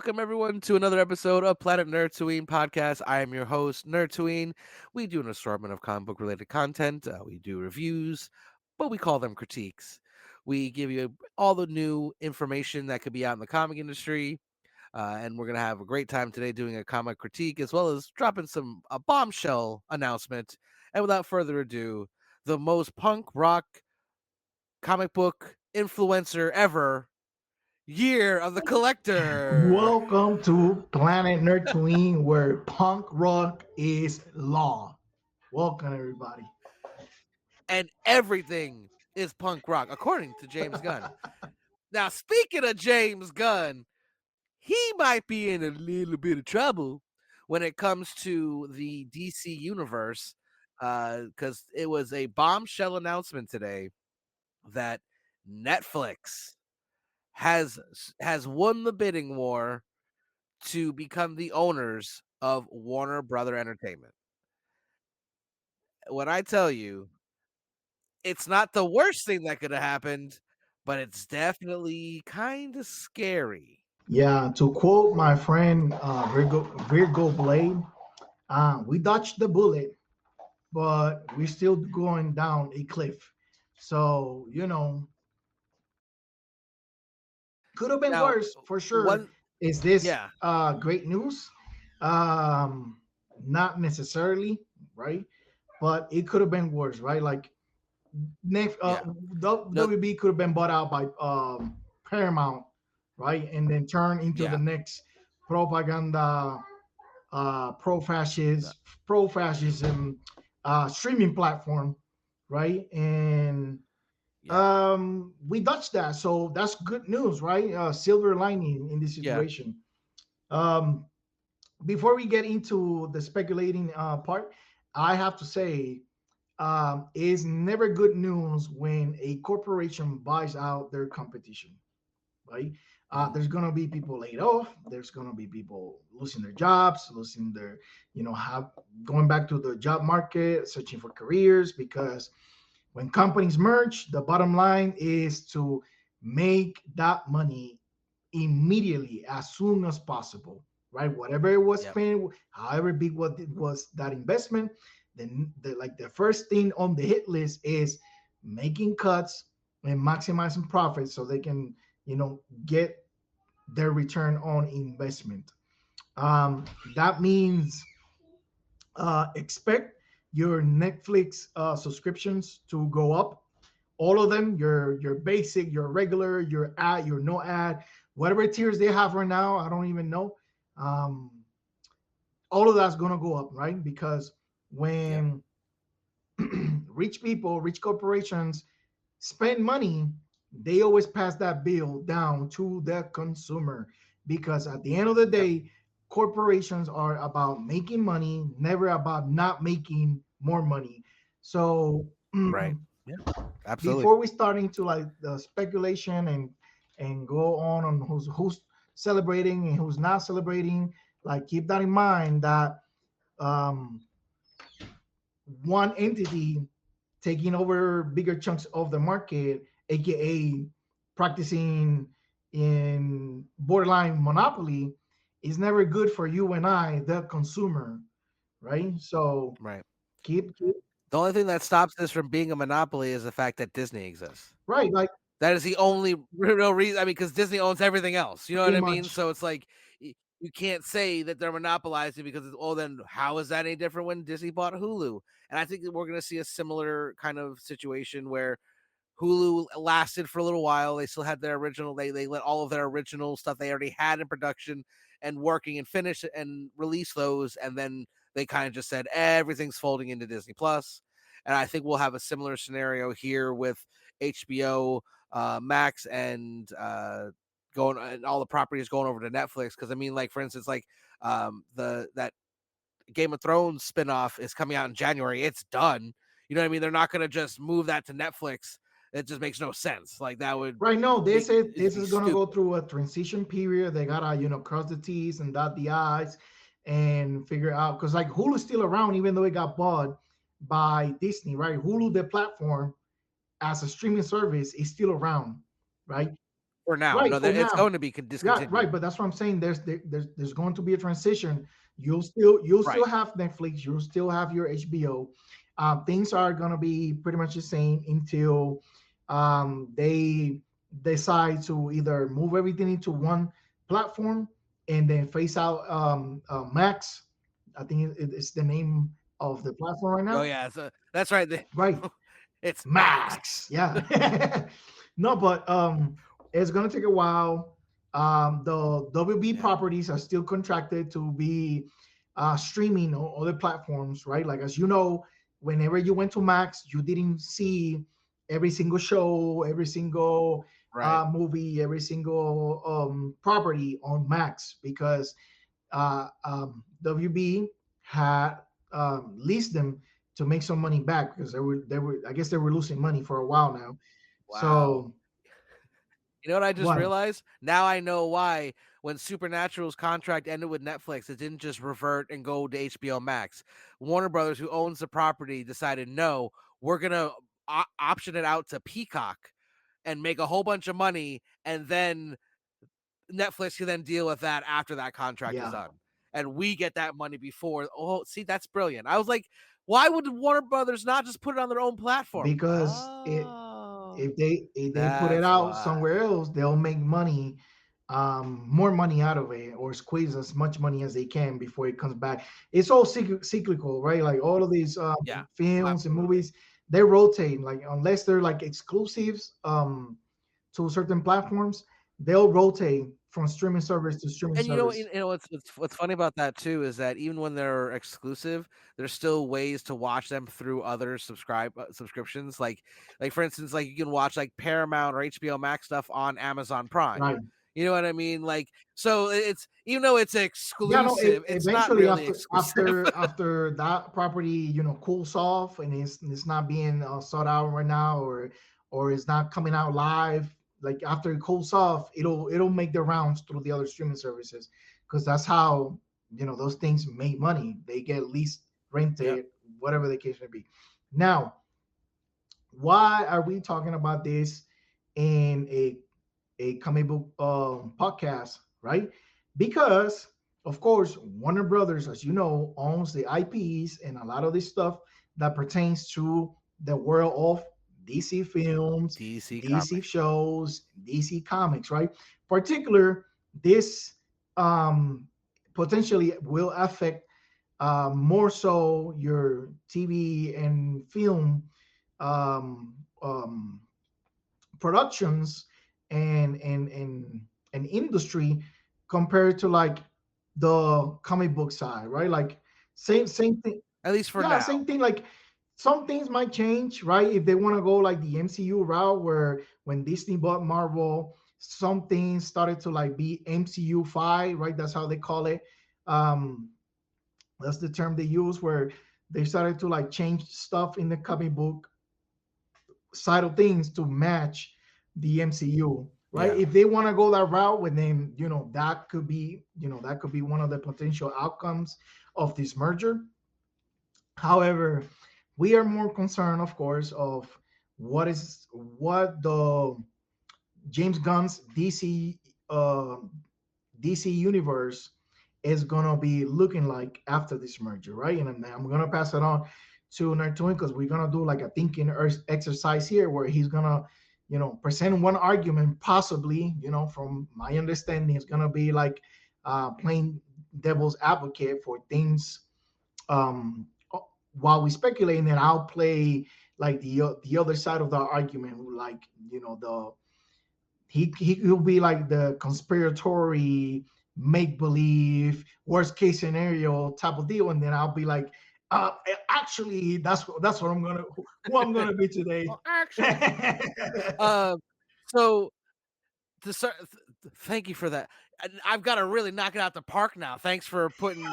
welcome everyone to another episode of Planet Nerdtooine podcast. I am your host, Nerdtooine. We do an assortment of comic book related content. We do reviews, but we call them critiques. We give you all the new information that could be out in the comic industry, and we're gonna have a great time today doing a comic critique as well as dropping some a bombshell announcement. And without further ado, the most punk rock comic book influencer ever, Year of the Collector. Welcome to Planet Nerdtooine, where punk rock is law. Welcome, everybody. And everything is punk rock, according to James Gunn. Now, speaking of James Gunn, he might be in a little bit of trouble when it comes to the DC universe, because it was a bombshell announcement today that Netflix has has won the bidding war to become the owners of Warner Brother Entertainment. When I tell you, it's not the worst thing that could have happened, but it's definitely kind of scary. Yeah, to quote my friend Virgo Blade, we dodged the bullet, but we're still going down a cliff. So, could have been Now, worse for sure. one, Is this yeah, great news? Um, Not necessarily, right? But it could have been worse, right? Like next yeah, no, WB could have been bought out by Paramount, right, and then turn into the yeah, next propaganda, no, pro fascism streaming platform, right? And yeah, we dodged that, so that's good news, right? Silver lining in this yeah, situation. Um, Before we get into the speculating part, I have to say it's never good news when a corporation buys out their competition, right? mhm, There's gonna be people laid off. There's gonna be people losing their jobs, losing their, have going back to the job market, searching for careers. Because when companies merge, the bottom line is to make that money immediately, as soon as possible, right? Whatever it was yep, spent, however big what it was that investment, then the first thing on the hit list is making cuts and maximizing profits so they can, get their return on investment. That means expect your Netflix subscriptions to go up, all of them, your basic, your regular, your ad, your no ad, whatever tiers they have right now, I don't even know. um, all of that's going to go up, right? Because yep, when rich people, rich corporations spend money, they always pass that bill down to the consumer. Because at the end of the yep, day, corporations are about making money, never about not making more money. So right, yeah, absolutely, before we start into like the speculation and go on who's celebrating and who's not celebrating, like keep that in mind that um, one entity taking over bigger chunks of the market, aka practicing in borderline monopoly, is never good for you and I, the consumer, right? So right. keep The only thing that stops this from being a monopoly is the fact that Disney exists. right, like That is the only real reason. I mean, because Disney owns everything else. You know what pretty I mean? much. So it's like you can't say that they're monopolizing because oh, then how is that any different when Disney bought Hulu? And I think that we're going to see a similar kind of situation where Hulu lasted for a little while. They still had their original. They let all of their original stuff they already had in production and working and finish and release those, and then they kind of just said everything's folding into Disney Plus. And I think we'll have a similar scenario here with HBO Max and going and all the properties going over to Netflix. Because I mean, like for instance, like the that Game of Thrones spinoff is coming out in January. It's done. You know what I mean? They're not going to just move that to Netflix. It just makes no sense. Like that would Right now, they be said it'd this be is gonna go stupid. through a transition period. They gotta, cross the T's and dot the I's and figure out, because like Hulu's still around, even though it got bought by Disney, right? Hulu, the platform as a streaming service, is still around, right? for now. Right No, for it's now. going to be Yeah, right. discontinued. But that's what I'm saying. There's going to be a transition. You'll still Right. have Netflix. You'll still have your HBO. Things are gonna be pretty much the same until they decide to either move everything into one platform and then phase out Max. I think it's the name of the platform right Oh now. yeah, so that's right. Right. It's Max. Max. Yeah. No, but it's gonna take a while. The WB Yeah. properties are still contracted to be streaming on other platforms, right? Like as you know, whenever you went to Max, you didn't see every single show, every single Right. movie, every single property on Max because WB had leased them to make some money back because they were I guess they were losing money for a while now. Wow. So You know what I just what? realized? Now I know why when Supernatural's contract ended with Netflix, it didn't just revert and go to HBO Max. Warner Brothers, who owns the property, decided no, we're gonna option it out to Peacock and make a whole bunch of money, and then Netflix can then deal with that after that contract is Yeah, done, and we get that money before. Oh, see, that's brilliant. I was like, why would Warner Brothers not just put it on their own platform? because it Oh, if they put it that's out why. somewhere else, they'll make money, more money out of it, or squeeze as much money as they can before it comes back. It's all cyclical, right? Like all of these Yeah, films and absolutely. movies, they rotate. Like unless they're like exclusives to certain platforms, they'll rotate from streaming service to streaming And service. what's funny about that too is that even when they're exclusive, there's still ways to watch them through other subscriptions. Like for instance, like you can watch like Paramount or HBO Max stuff on Amazon Prime. Right. You know what I mean? Like so, it's even though it's Yeah, no, exclusive, it's not eventually really after exclusive. that property, cools off and it's not being sought out right now, or it's not coming out live. Like after it cools off, it'll make the rounds through the other streaming services because that's how those things make money. They get leased, Yep. rented, whatever the case may be. Now, why are we talking about this in a comic book podcast, right? Because of course Warner Brothers, as you know, owns the IPs and a lot of this stuff that pertains to the world of DC films, DC DC Comics. shows, DC comics, right? Particular, this potentially will affect more so your TV and film um, um, productions and industry compared to like the comic book side, right? Like same thing. At least for Yeah, now. same thing. Like some things might change, right? If they want to go like the MCU route, where when Disney bought Marvel, some things started to like be MCU-fied, right? That's how they call it. Um, that's the term they use, where they started to like change stuff in the comic book side of things to match the MCU, right? Yeah. If they want to go that route with them, that could be one of the potential outcomes of this merger. However, we are more concerned, of course, of what the James Gunn's DC universe is gonna be looking like after this merger, right? And I'm gonna pass it on to Nerdtooine because we're gonna do like a thinking exercise here where he's gonna, present one argument, possibly, from my understanding, it's gonna be like playing devil's advocate for things while we speculate, and then I'll play like the other side of the argument, like the he will be like the conspiratory make believe worst case scenario type of deal, and then I'll be like, actually, that's what who I'm gonna be today. Well, actually, um, so thank you for that. I've got to really knock it out the park now. Thanks for putting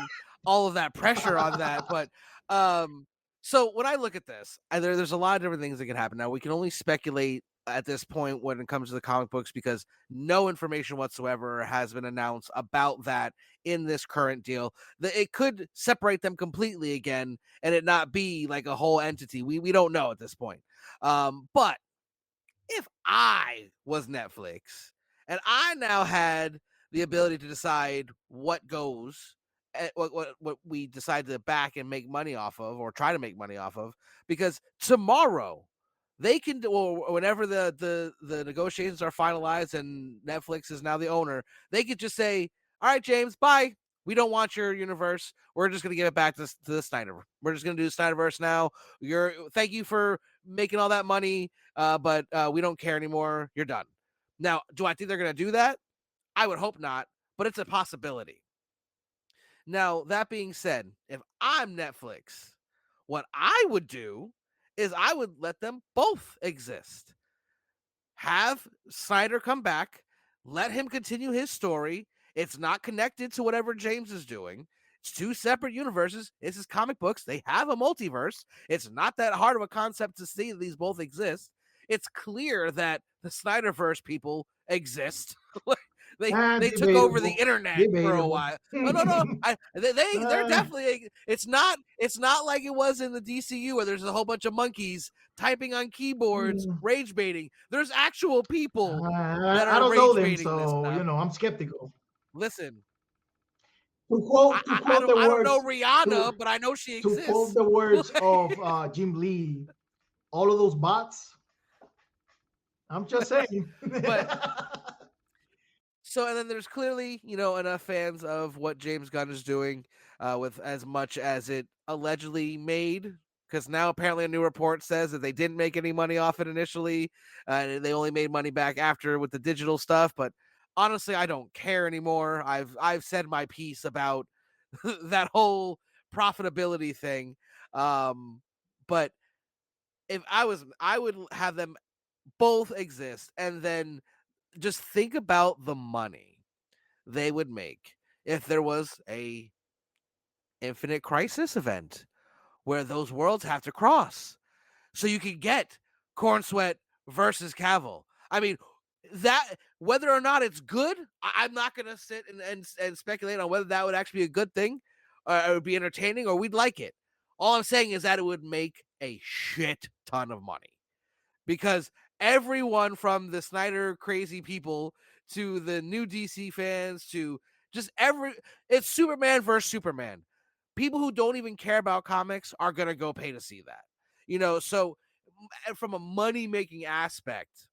all of that pressure on that. But um, so when I look at this, there's a lot of different things that can happen. Now we can only speculate at this point when it comes to the comic books because no information whatsoever has been announced about that in this current deal. It could separate them completely again and it not be like a whole entity. We don't know at this point. But if I was Netflix and I now had the ability to decide what goes, what we decide to back and make money off of, or try to make money off of, because tomorrow they can do, or whenever the negotiations are finalized and Netflix is now the owner, they could just say, "All right, James, bye. We don't want your universe. We're just going to give it back to the Snyder. We're just going to do Snyderverse now. Thank you for making all that money, but we don't care anymore. You're done." Now, do I think they're going to do that? I would hope not, but it's a possibility. Now, that being said, if I'm Netflix, what I would do is I would let them both exist. Have Snyder come back, let him continue his story. It's not connected to whatever James is doing. It's two separate universes. This is comic books. They have a multiverse. It's not that hard of a concept to see that these both exist. It's clear that the Snyderverse people exist. They took over the Debatable, internet for a debatable. while. Oh no, they're uh, definitely. It's not like it was in the DCU where there's a whole bunch of monkeys typing on keyboards, mm, rage baiting. There's actual people that I are don't know rage them, baiting this so stuff. I'm skeptical. Listen, To quote the I don't know words Rihanna, to but I know she to quote exists. the words of Jim Lee, all of those bots. I'm just saying. But so, and then there's clearly, enough fans of what James Gunn is doing, with as much as it allegedly made. Because now apparently a new report says that they didn't make any money off it initially. They only made money back after with the digital stuff. But honestly, I don't care anymore. I've said my piece about that whole profitability thing. But if I would have them both exist, and then just think about the money they would make if there was a Infinite Crisis event where those worlds have to cross, so you could get Corn Sweat versus Cavill. I mean, that whether or not it's good, I'm not gonna sit and speculate on whether that would actually be a good thing, or it would be entertaining, or we'd like it. All I'm saying is that it would make a shit ton of money, because everyone from the Snyder crazy people to the new DC fans to just it's Superman versus Superman. People who don't even care about comics are going to go pay to see that. So from a money making aspect,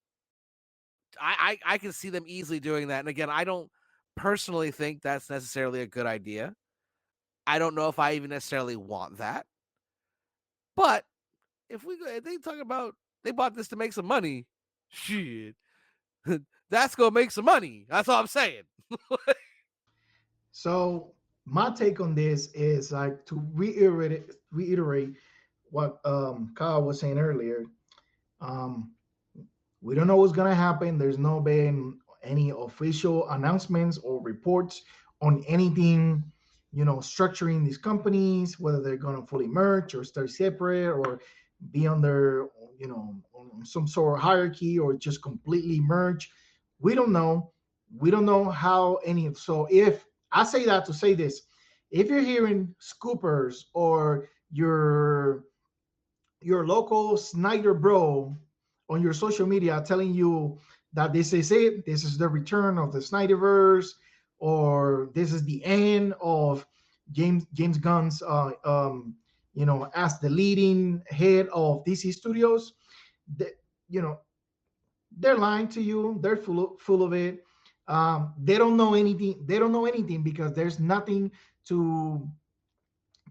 I can see them easily doing that. And again, I don't personally think that's necessarily a good idea. I don't know if I even necessarily want that. But if they talk about they bought this to make some money, shit, that's gonna make some money. That's all I'm saying. So my take on this is like to reiterate what Kyle was saying earlier. Um, we don't know what's gonna happen. There's no been any official announcements or reports on anything, structuring these companies, whether they're gonna fully merge or stay separate or be under, on some sort of hierarchy or just completely merge. We don't know. We don't know how any. So if I say that to say this, if you're hearing scoopers or your local Snyder bro on your social media telling you that this is it, this is the return of the Snyderverse, or this is the end of James Gunn's, as the leading head of DC Studios. That you know they're lying to you. They're full of it. They don't know anything. They don't know anything because there's nothing to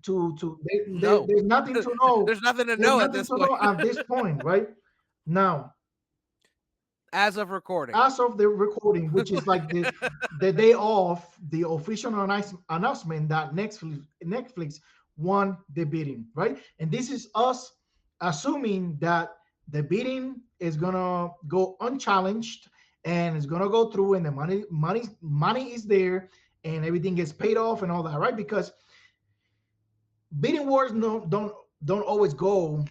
No, there's nothing to know. there's nothing to There's know at nothing this to point. know at this point, right? Now, As of recording. as of the recording, which is like the day of the official announcement that Netflix won the bidding, right? And this is us assuming that the bidding is gonna go unchallenged and it's gonna go through, and the money is there, and everything gets paid off and all that, right? Because bidding wars don't always go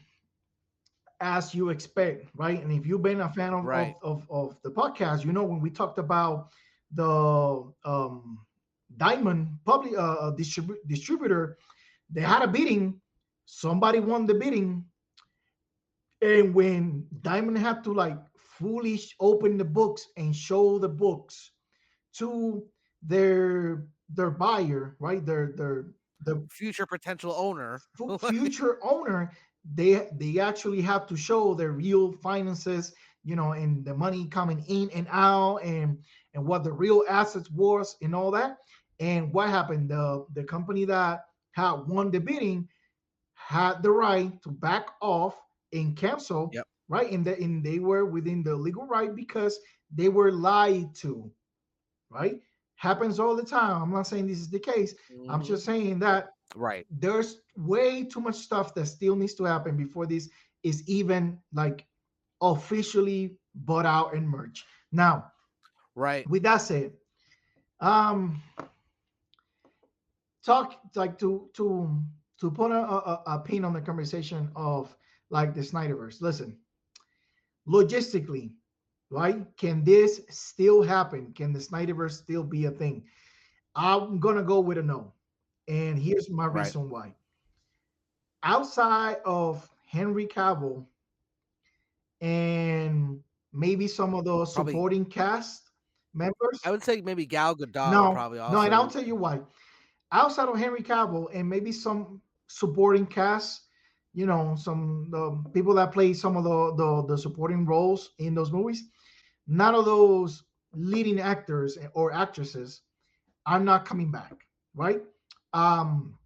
as you expect, right? And if you've been a fan of Right. the podcast, when we talked about the Diamond public distributor, they had a bidding, somebody won the bidding, and when Diamond had to like fully open the books and show the books to their buyer, right? Their the Future potential owner. future owner, they actually have to show their real finances, and the money coming in and out, and what the real assets was and all that. And what happened, the company that had won the bidding had the right to back off and cancel, Yep. right? And they were within the legal right because they were lied to, right? Happens all the time. I'm not saying this is the case. I'm Hmm. just saying that Right. there's way too much stuff that still needs to happen before this is even like officially bought out and merged. Now, Right. with that said, um, talk like to put a pin on the conversation of like the Snyderverse. Listen, logistically, right? Can this still happen? Can the Snyderverse still be a thing? I'm gonna go with a no, and here's my Right. reason why. Outside of Henry Cavill and maybe some of the Probably, supporting cast I members. would say maybe Gal Gadot would No, probably no, and I'll also. tell you why. Outside of Henry Cavill and maybe some supporting cast, some the people that play some of the supporting roles in those movies, none of those leading actors or actresses are not coming back, right? Um,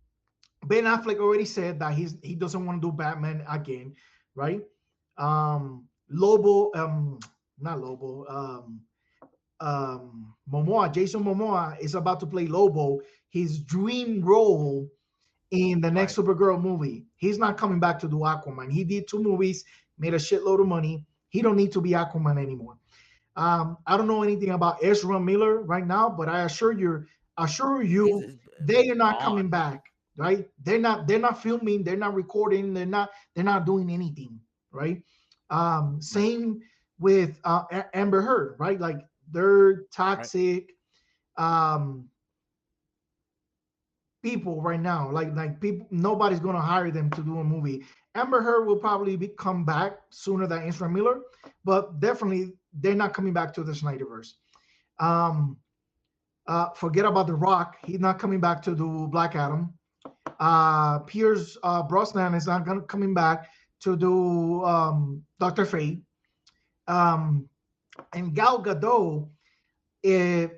Ben Affleck already said that he doesn't want to do Batman again, right? Lobo, not Lobo, Momoa, Jason Momoa is about to play Lobo, his dream role in the next Right. Supergirl movie. He's not coming back to do Aquaman. He did two movies, made a shitload of money. He don't need to be Aquaman anymore. I don't know anything about Ezra Miller right now, but assure He's, you, he's they are not coming gone. back. Right? They're not filming. They're not recording. They're not doing anything. Right? Right. Same with Amber Heard. Right? Like they're Right. toxic um, people right now. Like people, nobody's gonna hire them to do a movie. Amber Heard will probably come back sooner than Ezra Miller, but definitely they're not coming back to the Snyderverse. Um, Forget about The Rock. He's not coming back to do Black Adam. Pierce Brosnan is not coming back to do Doctor Fate. Um, and Gal Gadot, eh,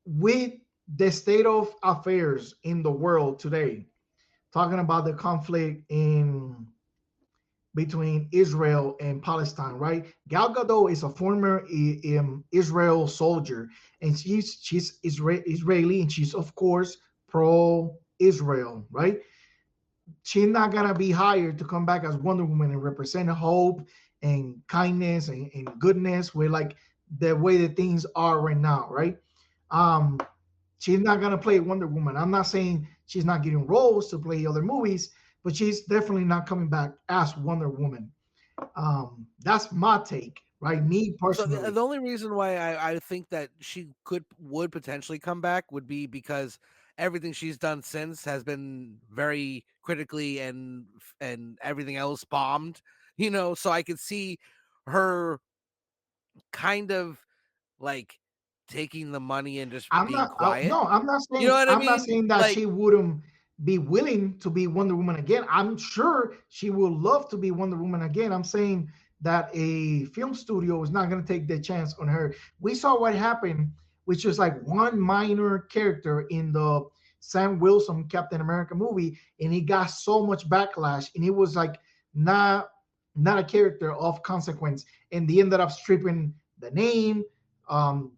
with the state of affairs in the world today, talking about the conflict in between Israel and Palestine, right? Gal Gadot is a former Israel soldier, and she's Israeli, and she's of course pro Israel, right? She's not gonna be hired to come back as Wonder Woman and represent hope and kindness and goodness with like the way that things are right now, right? Um, she's not gonna play Wonder Woman. I'm not saying she's not getting roles to play other movies, but she's definitely not coming back as Wonder Woman. That's my take, right? Me So personally. the only reason why I think that she would potentially come back would be because everything she's done since has been very critically and everything else bombed, so I could see her kind of like taking the money and just I'm being not. quiet. No, I'm not You know saying. what I I'm not mean? saying that Like, she wouldn't be willing to be Wonder Woman again. I'm sure she would love to be Wonder Woman again. I'm saying that a film studio is not going to take the chance on her. We saw what happened, which was like one minor character in the Sam Wilson Captain America movie, and he got so much backlash, and it was like not not a character of consequence, and they ended up stripping the name,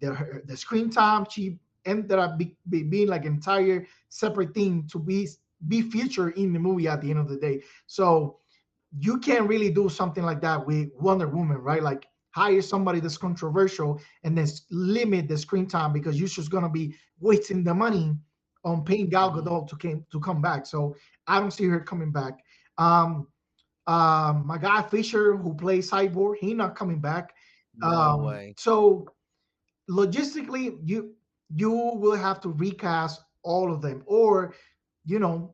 the screen time. She ended up being like an entire separate thing to be featured in the movie at the end of the day. So you can't really do something like that with Wonder Woman, right? Like hire somebody that's controversial and then limit the screen time because you're just gonna be wasting the money on paying Gal mhm, Gadot to come back. So I don't see her coming back. Um, my guy Fisher, who plays Cyborg, he not coming back. no way. So logistically, you will have to recast all of them, or you know,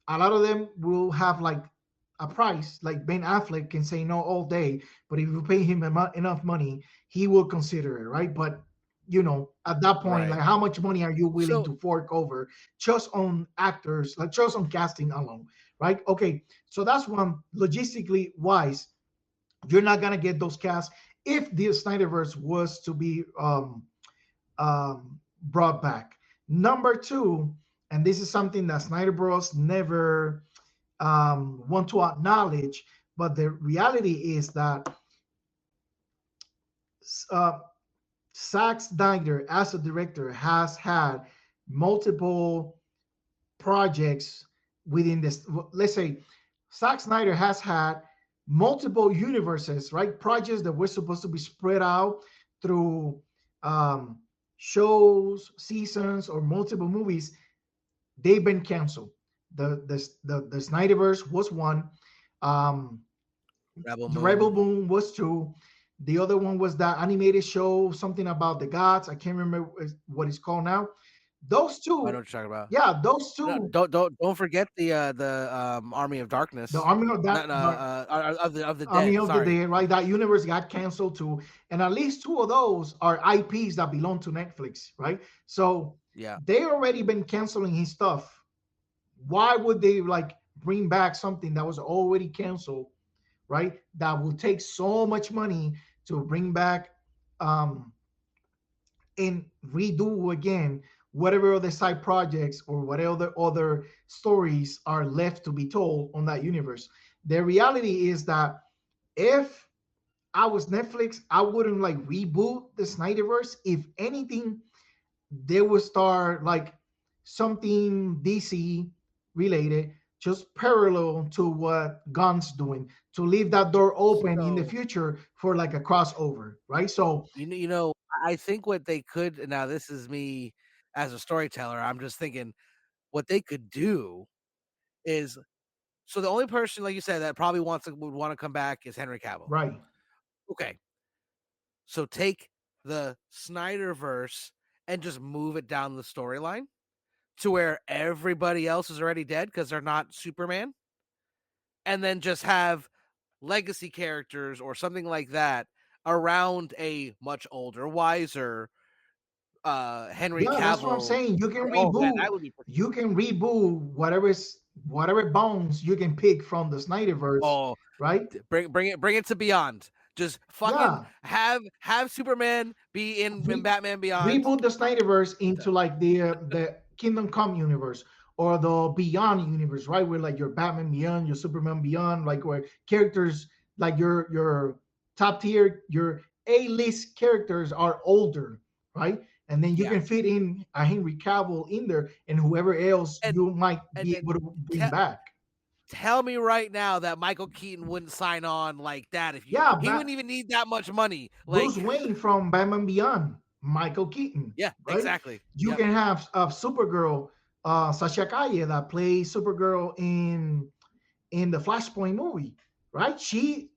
a lot of them will have like a price, like Ben Affleck can say no all day, but if you pay him enough money, he will consider it, right? But at that point, like Right. how much money are you willing So to fork over just on actors, like just on casting alone, right? Okay, so that's one logistically wise. You're not gonna get those casts if the Snyderverse was to be brought back. Number two, and this is something that Snyder Bros never want to acknowledge, but the reality is that uh, Zack Snyder, as a director, has had multiple projects within this. Let's say Zack Snyder has had multiple universes, right? Projects that were supposed to be spread out through um, shows, seasons, or multiple movies. They've been canceled. The Snyderverse was one. Um, Rebel the Rebel Moon. Moon was two. The other one was that animated show, something about the gods. I can't remember what it's called now. Those I know two, what you're talking about. yeah, those No, two, don't forget the Army of the Darkness. Army of that, Not the of the Army Dead. of the Sorry. Dead, right? That universe got canceled too, and at least two of those are IPs that belong to Netflix, right? So Yeah. they already been canceling his stuff. Why would they like bring back something that was already canceled, right? That will take so much money to bring back um, and redo again whatever other side projects or whatever other stories are left to be told on that universe. The reality is that if I was Netflix, I wouldn't like reboot the Snyderverse. If anything, they would start like something DC related, just parallel to what Gunn's doing, to leave that door open in the So future for like a crossover, right? So, I think what they could now. This is me as a storyteller. I'm just thinking what they could do is so the only person, like you said, that probably would want to come back is Henry Cavill. right. Okay, so take the Snyderverse and just move it down the storyline to where everybody else is already dead because they're not Superman, and then just have legacy characters or something like that around a much older, wiser Henry Yeah, that's what I'm Cavill. saying. Oh man, that would be You can reboot whatever bones you can pick from the Snyderverse, oh right? bring it to Beyond. Just fucking Yeah, have Superman be in re- Batman Beyond. reboot the Snyderverse into like the Kingdom Come universe or the Beyond universe, right? Where like your Batman Beyond, your Superman Beyond, like where characters like your top tier, your A-list characters are older, right? And then you Yeah, can fit in a Henry Cavill in there and whoever else and you might and be then able to bring te- back. tell me right now that Michael Keaton wouldn't sign on like that if you Yeah, he wouldn't even need that much money. Bruce Like, Wayne from Batman Beyond, Michael Keaton, yeah, right? exactly. You Yep. can have Supergirl, Sasha Calle that plays Supergirl in the Flashpoint movie, right? She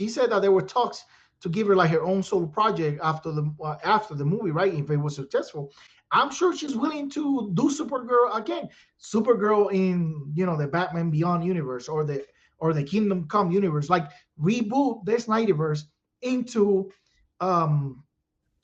said that there were talks to give her like her own solo project after the movie, right? If it was successful, I'm sure she's willing to do Supergirl again, Supergirl in the Batman Beyond universe or the Kingdom Come universe, like reboot this Snyderverse into um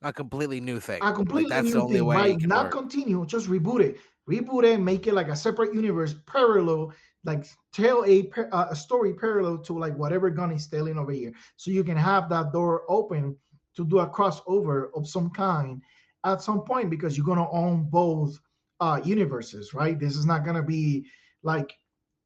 A completely new thing. a Like completely that's the new only thing, way right? it could Not work. continue, just reboot it, make it like a separate universe, parallel, like tell a story parallel to like whatever Gun is telling over here, so you can have that door open to do a crossover of some kind at some point because you're gonna own both universes, right? This is not gonna be like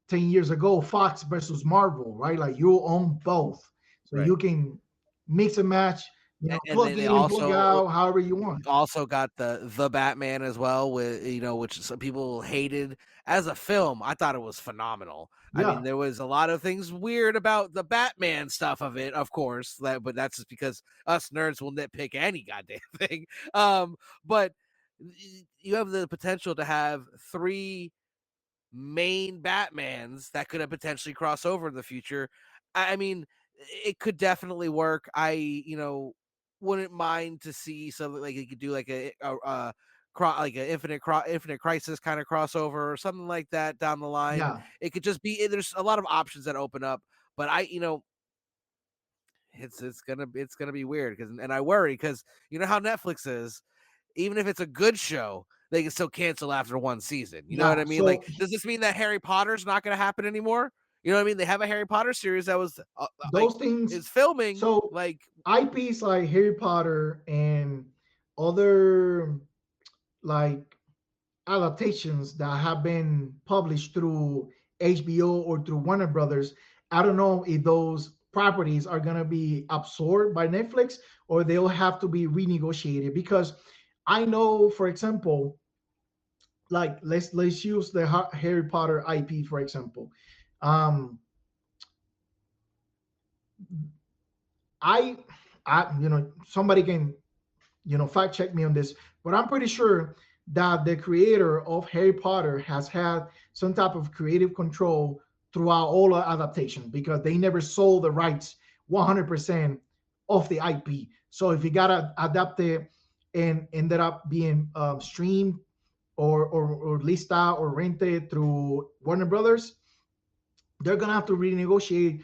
10 years ago, Fox versus Marvel, right? Like you own both, so Right. you can mix and match, And plug then they in, plug also out, however you want. got the Batman as well, with which some people hated as a film. I thought it was phenomenal. I mean, Yeah, there was a lot of things weird about the Batman stuff of it, of course, but that's just because us nerds will nitpick any goddamn thing. But you have the potential to have three main Batmans that could have potentially cross over in the future. I mean, it could definitely work. I wouldn't mind to see something like you could do like a like an infinite crisis kind of crossover or something like that down the line. Yeah. It could just be there's a lot of options that open up, but it's gonna be weird because and I worry because you know how Netflix is. Even if it's a good show, they can still cancel after one season. You know what Yeah. I mean? Like, does this mean that Harry Potter's not going to happen anymore? You know what I mean? They have a Harry Potter series that was like those things. is filming. So Like, IPs like Harry Potter and other like adaptations that have been published through HBO or through Warner Brothers, I don't know if those properties are going to be absorbed by Netflix or they'll have to be renegotiated because I know, for example, like let's use the Harry Potter IP for example. Um, I somebody can fact check me on this, but I'm pretty sure that the creator of Harry Potter has had some type of creative control throughout all the adaptations because they never sold the rights 100% of the IP. So if you gotta adapt it and ended up being streamed or leased out or rented through Warner Brothers, they're gonna have to renegotiate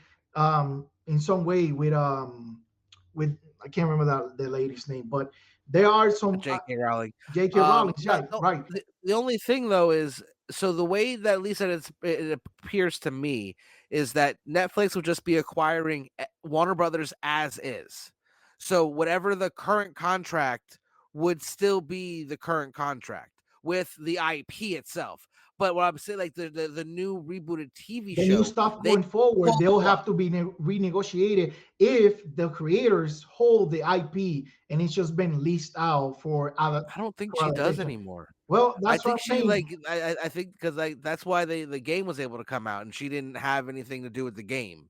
in some way with I can't remember the lady's name, but there are some J.K. Rowling. J.K. Rowling, No, right, no, right, the only thing though is so the way that at least that it appears to me is that Netflix will just be acquiring Warner Brothers as is. So whatever the current contract would still be the current contract with the IP itself. But what I'm saying, like the new rebooted TV the new show, stuff they going forward, they'll follow up. have to be renegotiated if the creators hold the IP and it's just been leased out I don't think for she does adaptation. anymore. Well, I that's what think I'm she saying. like I think because like that's why the game was able to come out and she didn't have anything to do with the game.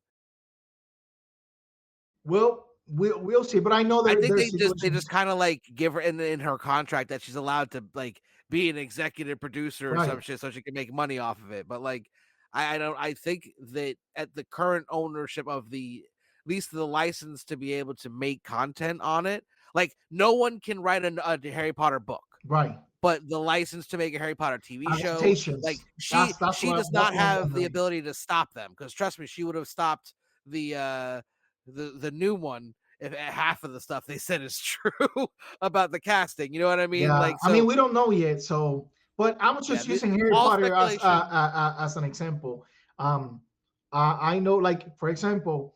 Well, we'll see, but I know I think there's they just situations, kind of like give her in her contract that she's allowed to like be an executive producer or some right, shit so she can make money off of it. But like I don't I think that at the current ownership of the at least the license to be able to make content on it, like no one can write a Harry Potter book. right. But the license to make a Harry Potter TV show, like Adaptations. she does That's not what I'm have the wondering. ability to stop them because trust me, she would have stopped the the new one if half of the stuff they said is true about the casting. You know what I mean? Yeah, Like I mean so, we don't know yet, so but I'm yeah. just using Harry All Potter speculation. as an example. Um, I know, like for example,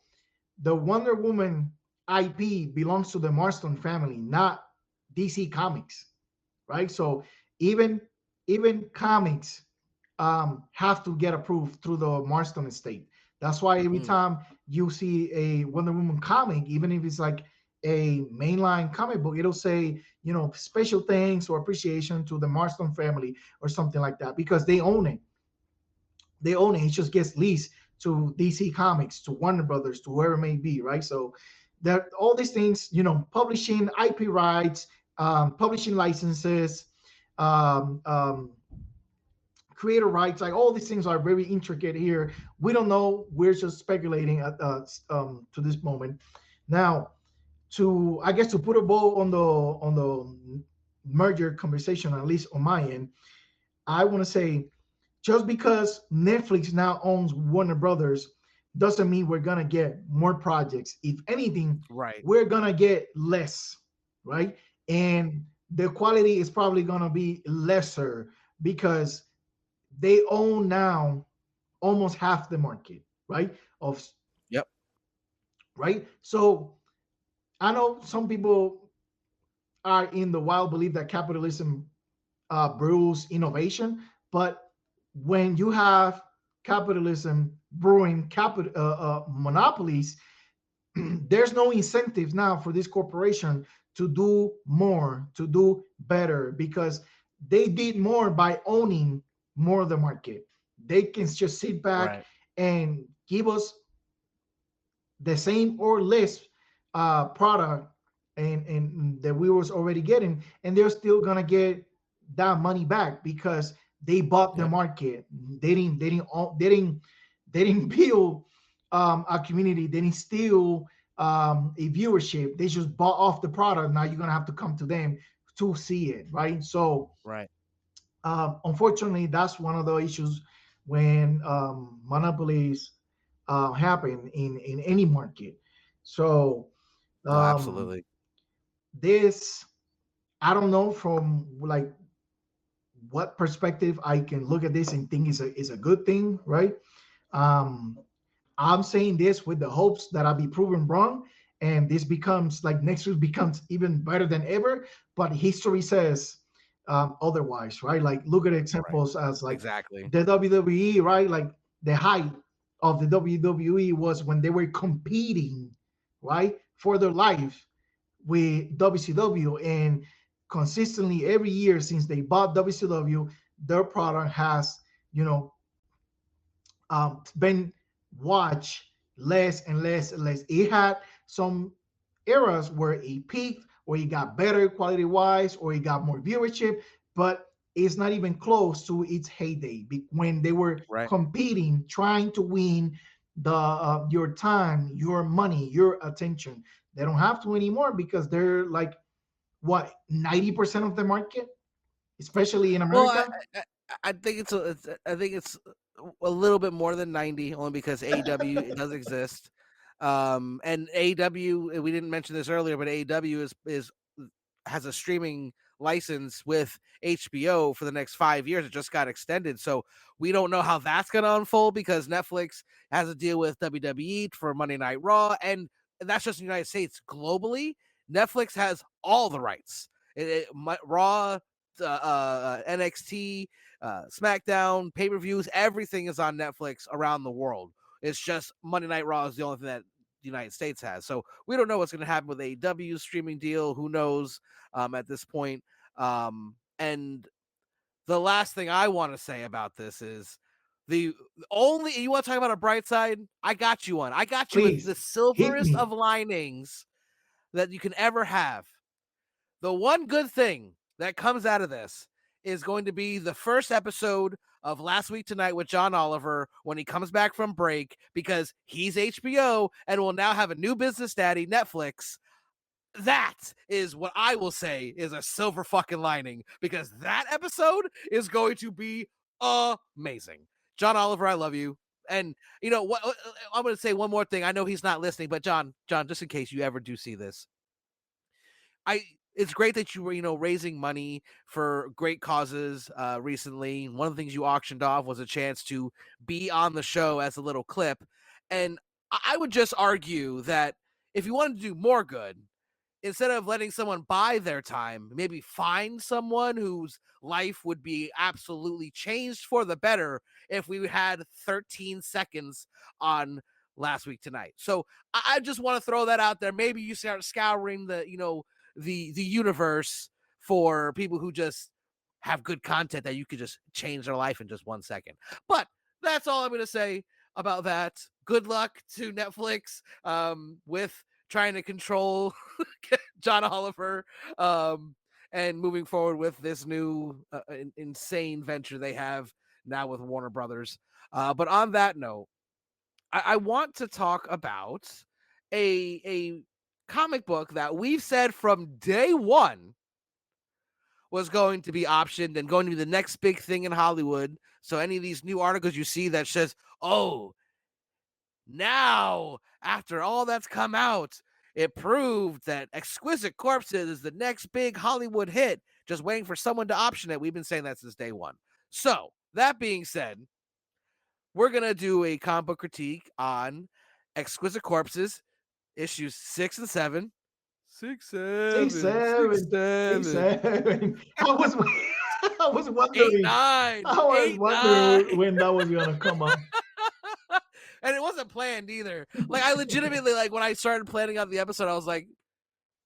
the Wonder Woman IP belongs to the Marston family, not DC Comics, right? So even even comics have to get approved through the Marston estate. That's why every Mm, time you see a Wonder Woman comic, even if it's like a mainline comic book, it'll say, special thanks or appreciation to the Marston family or something like that because they own it. They own it. It just gets leased to DC Comics, to Warner Brothers, to whoever it may be, right? So that all these things, publishing, IP rights, publishing licenses, um, um, creator rights, like all these things are very intricate here. We don't know. We're just speculating to this moment. Now, to I guess to put a bow on the merger conversation, at least on my end, I want to say just because Netflix now owns Warner Brothers doesn't mean we're gonna get more projects. If anything, right. we're gonna get less, right? And the quality is probably gonna be lesser because they own now almost half the market, right? Of Yep. right. So I know some people are in the wild belief that capitalism brews innovation, but when you have capitalism brewing monopolies, there's no incentive now for this corporation to do more, to do better, because they did more by owning more of the market. They can just sit back Right. and give us the same or less product and that we was already getting, and they're still gonna get that money back because they bought the Yep. market. They didn't build a community. They didn't steal a viewership. They just bought off the product. Now you're gonna have to come to them to see it, right? So Right. unfortunately, that's one of the issues when monopolies happen in any market. So No, um, absolutely. this, I don't know from like what perspective I can look at this and think is a good thing, right? Um, I'm saying this with the hopes that I'll be proven wrong, and this becomes like next week becomes even better than ever. But history says otherwise, right? Like look at Right. examples as like Exactly. the WWE, right? Like the height of the WWE was when they were competing, right, for their life with WCW, and consistently every year since they bought WCW, their product has, you know, been watched less and less and less. It had some eras where it peaked, or it got better quality wise, or it got more viewership, but it's not even close to its heyday when they were Right. competing, trying to win the your time, your money, your attention. They don't have to anymore because they're like what 90% of the market, especially in Well, America. I, I think I think it's a little bit more than 90, only because AEW it does exist. And AEW, we didn't mention this earlier, but AEW is has a streaming license with HBO for the next 5 years. It just got extended, so we don't know how that's going to unfold because Netflix has a deal with WWE for Monday Night Raw, and that's just in the United States. Globally, Netflix has all the rights. Raw, NXT, SmackDown, pay per views, everything is on Netflix around the world. It's just Monday Night Raw is the only thing that the United States has. So we don't know what's going to happen with AEW's streaming deal. Who knows at this point? And the last thing I want to say about this is the only you want to talk about a bright side? I got you one. I got you with Please the hit silverest me. of linings that you can ever have. The one good thing that comes out of this is going to be the first episode of Last Week Tonight with John Oliver when he comes back from break because he's HBO and will now have a new business daddy, Netflix. That is what I will say is a silver fucking lining because that episode is going to be amazing. John Oliver, I love you. And you know what? I'm going to say one more thing. I know he's not listening, but John, just in case you ever do see this, I it's great that you were, raising money for great causes recently. One of the things you auctioned off was a chance to be on the show as a little clip. And I would just argue that if you wanted to do more good, instead of letting someone buy their time, maybe find someone whose life would be absolutely changed for the better if we had 13 seconds on Last Week Tonight. So I just want to throw that out there. Maybe you start scouring the universe for people who just have good content that you could just change their life in just 1 second. But that's all I'm going to say about that. Good luck to Netflix with trying to control John Oliver, and moving forward with this new insane venture they have now with Warner Brothers. But on that note, I want to talk about a comic book that we've said from day one was going to be optioned and going to be the next big thing in Hollywood. So any of these new articles you see that says, "Oh, now, after all that's come out, it proved that Exquisite Corpses is the next big Hollywood hit, just waiting for someone to option it." We've been saying that since day one. So, that being said, we're going to do a comic book critique on Exquisite Corpses, issues 6 and 7. Six, Six, seven, six, seven, six, seven, seven. I was, I was eight, wondering, nine, I was eight, nine. wondering when that was gonna come up. And it wasn't planned either. Like, I legitimately, like, when I started planning out the episode, I was like,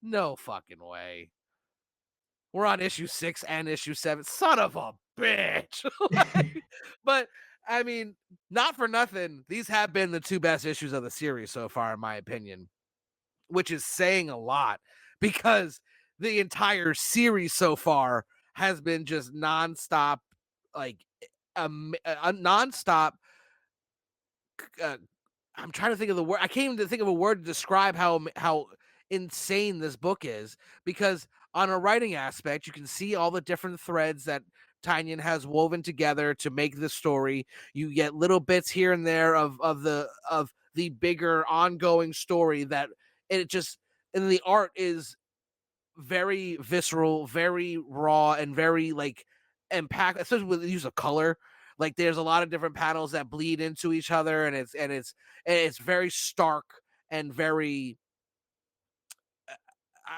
no fucking way. We're on issue 6 and issue 7. Son of a bitch. Like, but I mean, not for nothing. These have been the two best issues of the series so far, in my opinion, which is saying a lot because the entire series so far has been just nonstop, like a nonstop. Uh, I'm trying to think of the word. I can't even think of a word to describe how insane this book is, because on a writing aspect, you can see all the different threads that Tynion has woven together to make this story. You get little bits here and there of the bigger ongoing story that it just, and the art is very visceral, very raw, and very like impact, especially with the use of color. Like there's a lot of different panels that bleed into each other, and it's very stark and very,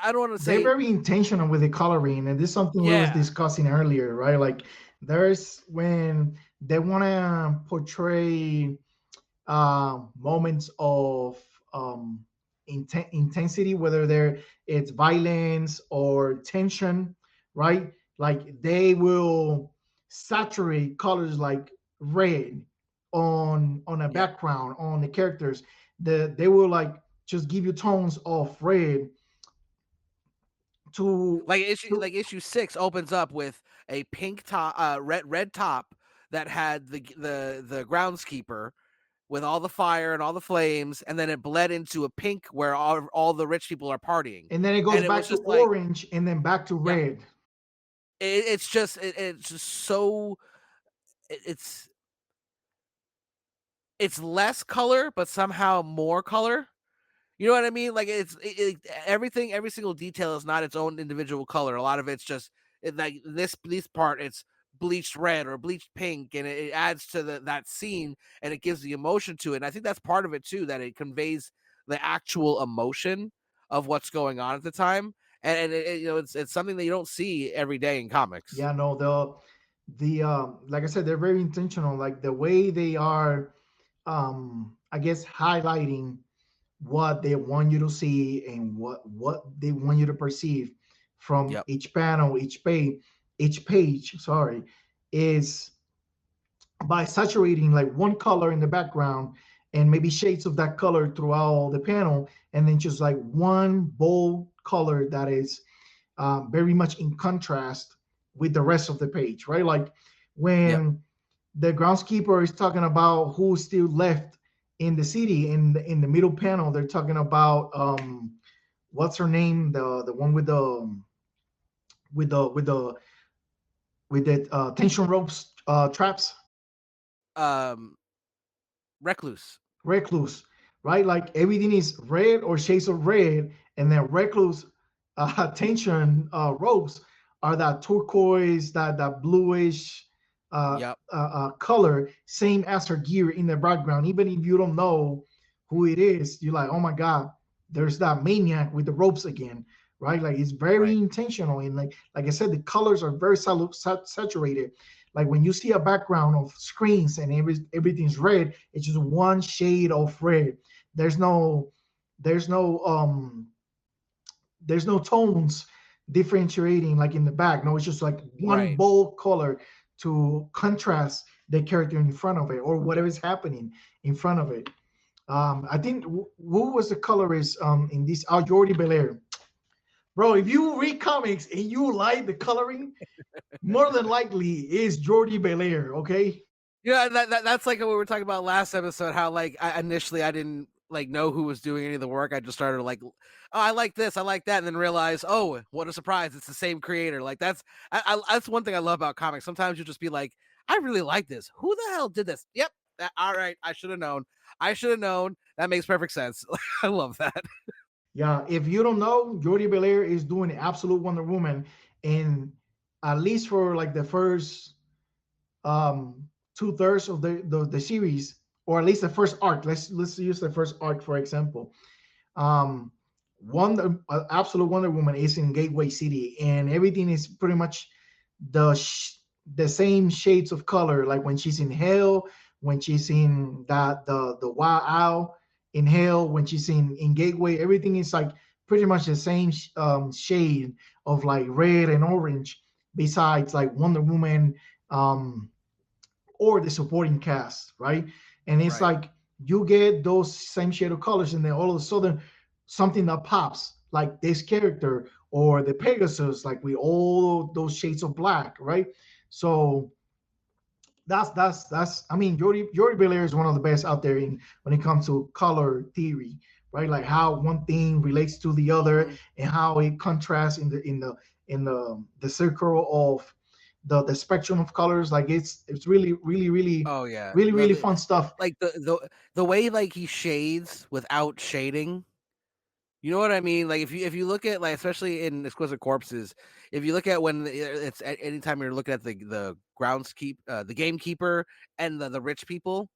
I don't want to They're say, very intentional with the coloring, and this is something we was yeah, discussing earlier, right? Like there's when they want to portray moments of intensity, whether there it's violence or tension, right? Like they will saturate colors like red on a yep. background on the characters. They will like just give you tones of red to to Issue 6 opens up with a pink top, red top that had the groundskeeper with all the fire and all the flames, and then it bled into a pink where all the rich people are partying, and then it goes and it was back to just like, orange and then back to yep, red. it's just so, it's less color but somehow more color. You know what I mean? Like everything, every single detail is not its own individual color. A lot of it's just like this part, it's bleached red or bleached pink, and it adds to that scene, and it gives the emotion to it. And I think that's part of it too, that it conveys the actual emotion of what's going on at the time. And it's something that you don't see every day in comics. Yeah, no, the like I said, they're very intentional. Like the way they are, I guess, highlighting what they want you to see and what they want you to perceive from Yep. each panel, each page. Sorry, is by saturating like one color in the background and maybe shades of that color throughout the panel, and then just like one bold color that is very much in contrast with the rest of the page, right? Like Yep. when the groundskeeper is talking about who's still left in the city, in the middle panel, they're talking about what's her name, the one with the with the with the tension ropes traps, Um, Recluse. recluse, right? Like everything is red or shades of red, and then recluse tension ropes are that turquoise, that bluish Yep. color, same as her gear in the background. Even if you don't know who it is, you're like, oh my god, there's that maniac with the ropes again, right? Like it's very Right. intentional, and like I said, the colors are very saturated. Like when you see a background of screens and everything's red, it's just one shade of red. There's no there's no um there's no tones differentiating like in the back. No, it's just like one Right. bold color to contrast the character in front of it or whatever is happening in front of it. I think who was the colorist in this? Oh, Jordi Belair. Bro, if you read comics and you like the coloring, more than likely is Jordi Belair. Okay. Yeah, that's like what we were talking about last episode. How like initially I didn't like know who was doing any of the work. I just started like, oh, I like this, I like that, and then realize, oh, what a surprise! It's the same creator. Like that's one thing I love about comics. Sometimes you just be like, I really like this. Who the hell did this? Yep. All right, I should have known. I should have known. That makes perfect sense. I love that. Yeah, if you don't know, Jordi Belair is doing absolute Wonder Woman, and at least for like the first two-thirds of the series, or at least the first arc. Let's use the first arc for example. Um, Absolute Wonder Woman is in Gateway City, and everything is pretty much the the same shades of color. Like when she's in Hell, when she's in the Wild Owl in Hell, when she's in Gateway, everything is like pretty much the same shade of like red and orange. Besides like Wonder Woman, um, or the supporting cast, right? And it's Right. like you get those same shade of colors, and then all of a sudden something that pops, like this character or the Pegasus, like with all those shades of black, right? So that's I mean Jordi Belair is one of the best out there in when it comes to color theory, right? Like how one thing relates to the other Mhm. and how it contrasts in the circle of the spectrum of colors. Like it's really really really Oh yeah. really really fun stuff. Like the way like he shades without shading. You know what I mean? Like if you look at like especially in Exquisite Corpses, if you look at when it's anytime you're looking at the the gamekeeper and the rich people,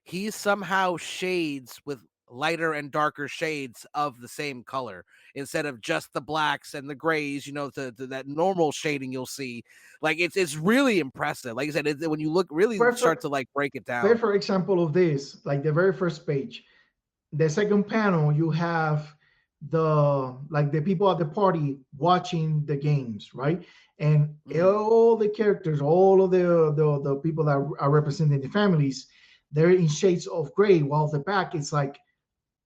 he somehow shades with lighter and darker shades of the same color instead of just the blacks and the grays, to that normal shading you'll see. Like it's really impressive. Like I said, when you look really start Perfect. to like break it Very down. for example of this, like the very first page, the second panel, you have the people at the party watching the games, right? And Mhm. all the characters, all of the people that are representing the families, they're in shades of gray, while the back is like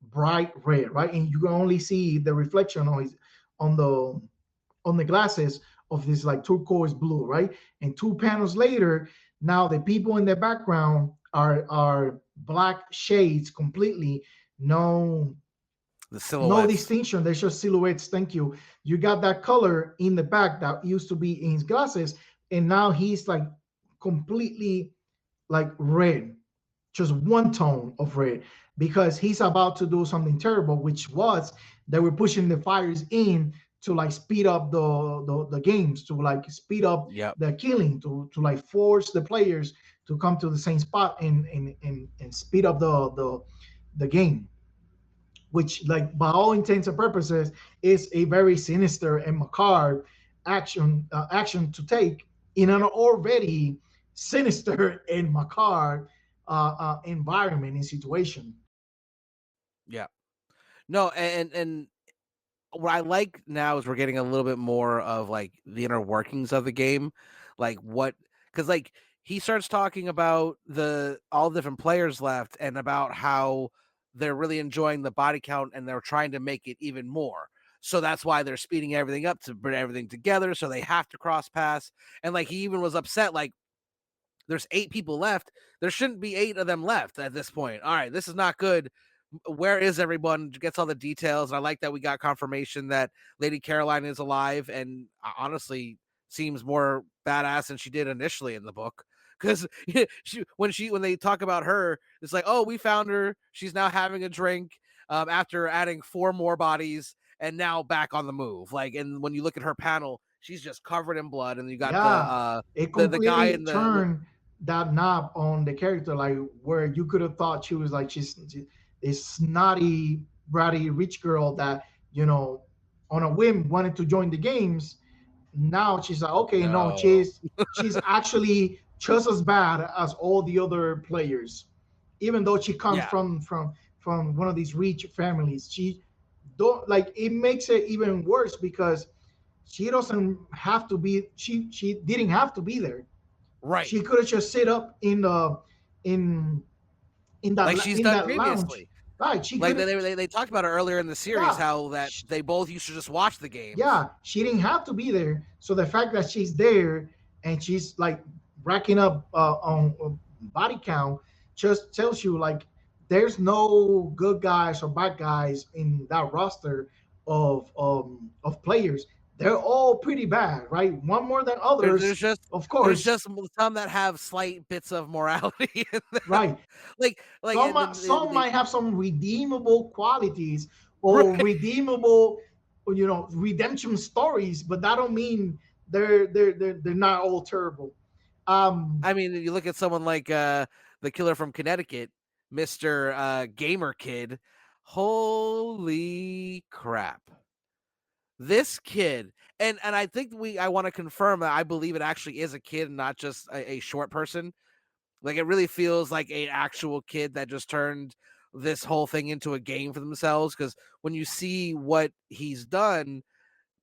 bright red, right? And you can only see the reflection on the on the glasses of this like turquoise blue, right? And two panels later, now the people in the background are black shades completely. No, The no silhouettes. distinction. They're just silhouettes. Thank you. You got that color in the back that used to be in his glasses, and now he's like completely like red, just one tone of red, because he's about to do something terrible, which was they were pushing the fires in to like speed up the games, to like speed up Yep. the killing, to like force the players to come to the same spot and speed up the game, which like by all intents and purposes is a very sinister and macabre action to take in an already sinister and macabre environment and situation. Yeah. No, and what I like now is we're getting a little bit more of like the inner workings of the game, like what because like he starts talking about the all the different players left and about how they're really enjoying the body count and they're trying to make it even more. So that's why they're speeding everything up to bring everything together. So they have to cross paths. And like he even was upset, like there's 8 people left. There shouldn't be 8 of them left at this point. All right, this is not good. Where is everyone? Gets all the details. And I like that we got confirmation that Lady Caroline is alive and honestly seems more badass than she did initially in the book. Because when they talk about her, it's like, oh, we found her. She's now having a drink after adding 4 more bodies and now back on the move. Like, and when you look at her panel, she's just covered in blood. And you got Yeah, it the guy completely in the turned that knob on the character, like where you could have thought she was like she's a snotty, bratty rich girl that on a whim wanted to join the games. Now she's like, okay, no, no, she's actually just as bad as all the other players, even though she comes yeah, from one of these rich families. She don't like it makes it even worse because she doesn't have to be. She didn't have to be there. right. She could have just sit up in Like she's in done that lounge, previously. right? She Like could have. they talked about it earlier in the series Yeah, how that they both used to just watch the games. yeah, she didn't have to be there. So the fact that she's there and she's like racking up on body count just tells you like there's no good guys or bad guys in that roster of players. They're all pretty bad, right? One more than There's others, just of there's course, just some that have slight bits of morality in them. right? Like and then Some might have some redeemable qualities or right. redeemable, redemption stories, but that don't mean they're not all terrible. Um, I mean, you look at someone like the killer from Connecticut, Mister Gamer Kid. Holy crap! This kid, and I think I want to confirm that I believe it actually is a kid, and not just a short person. Like it really feels like an actual kid that just turned this whole thing into a game for themselves. Because when you see what he's done,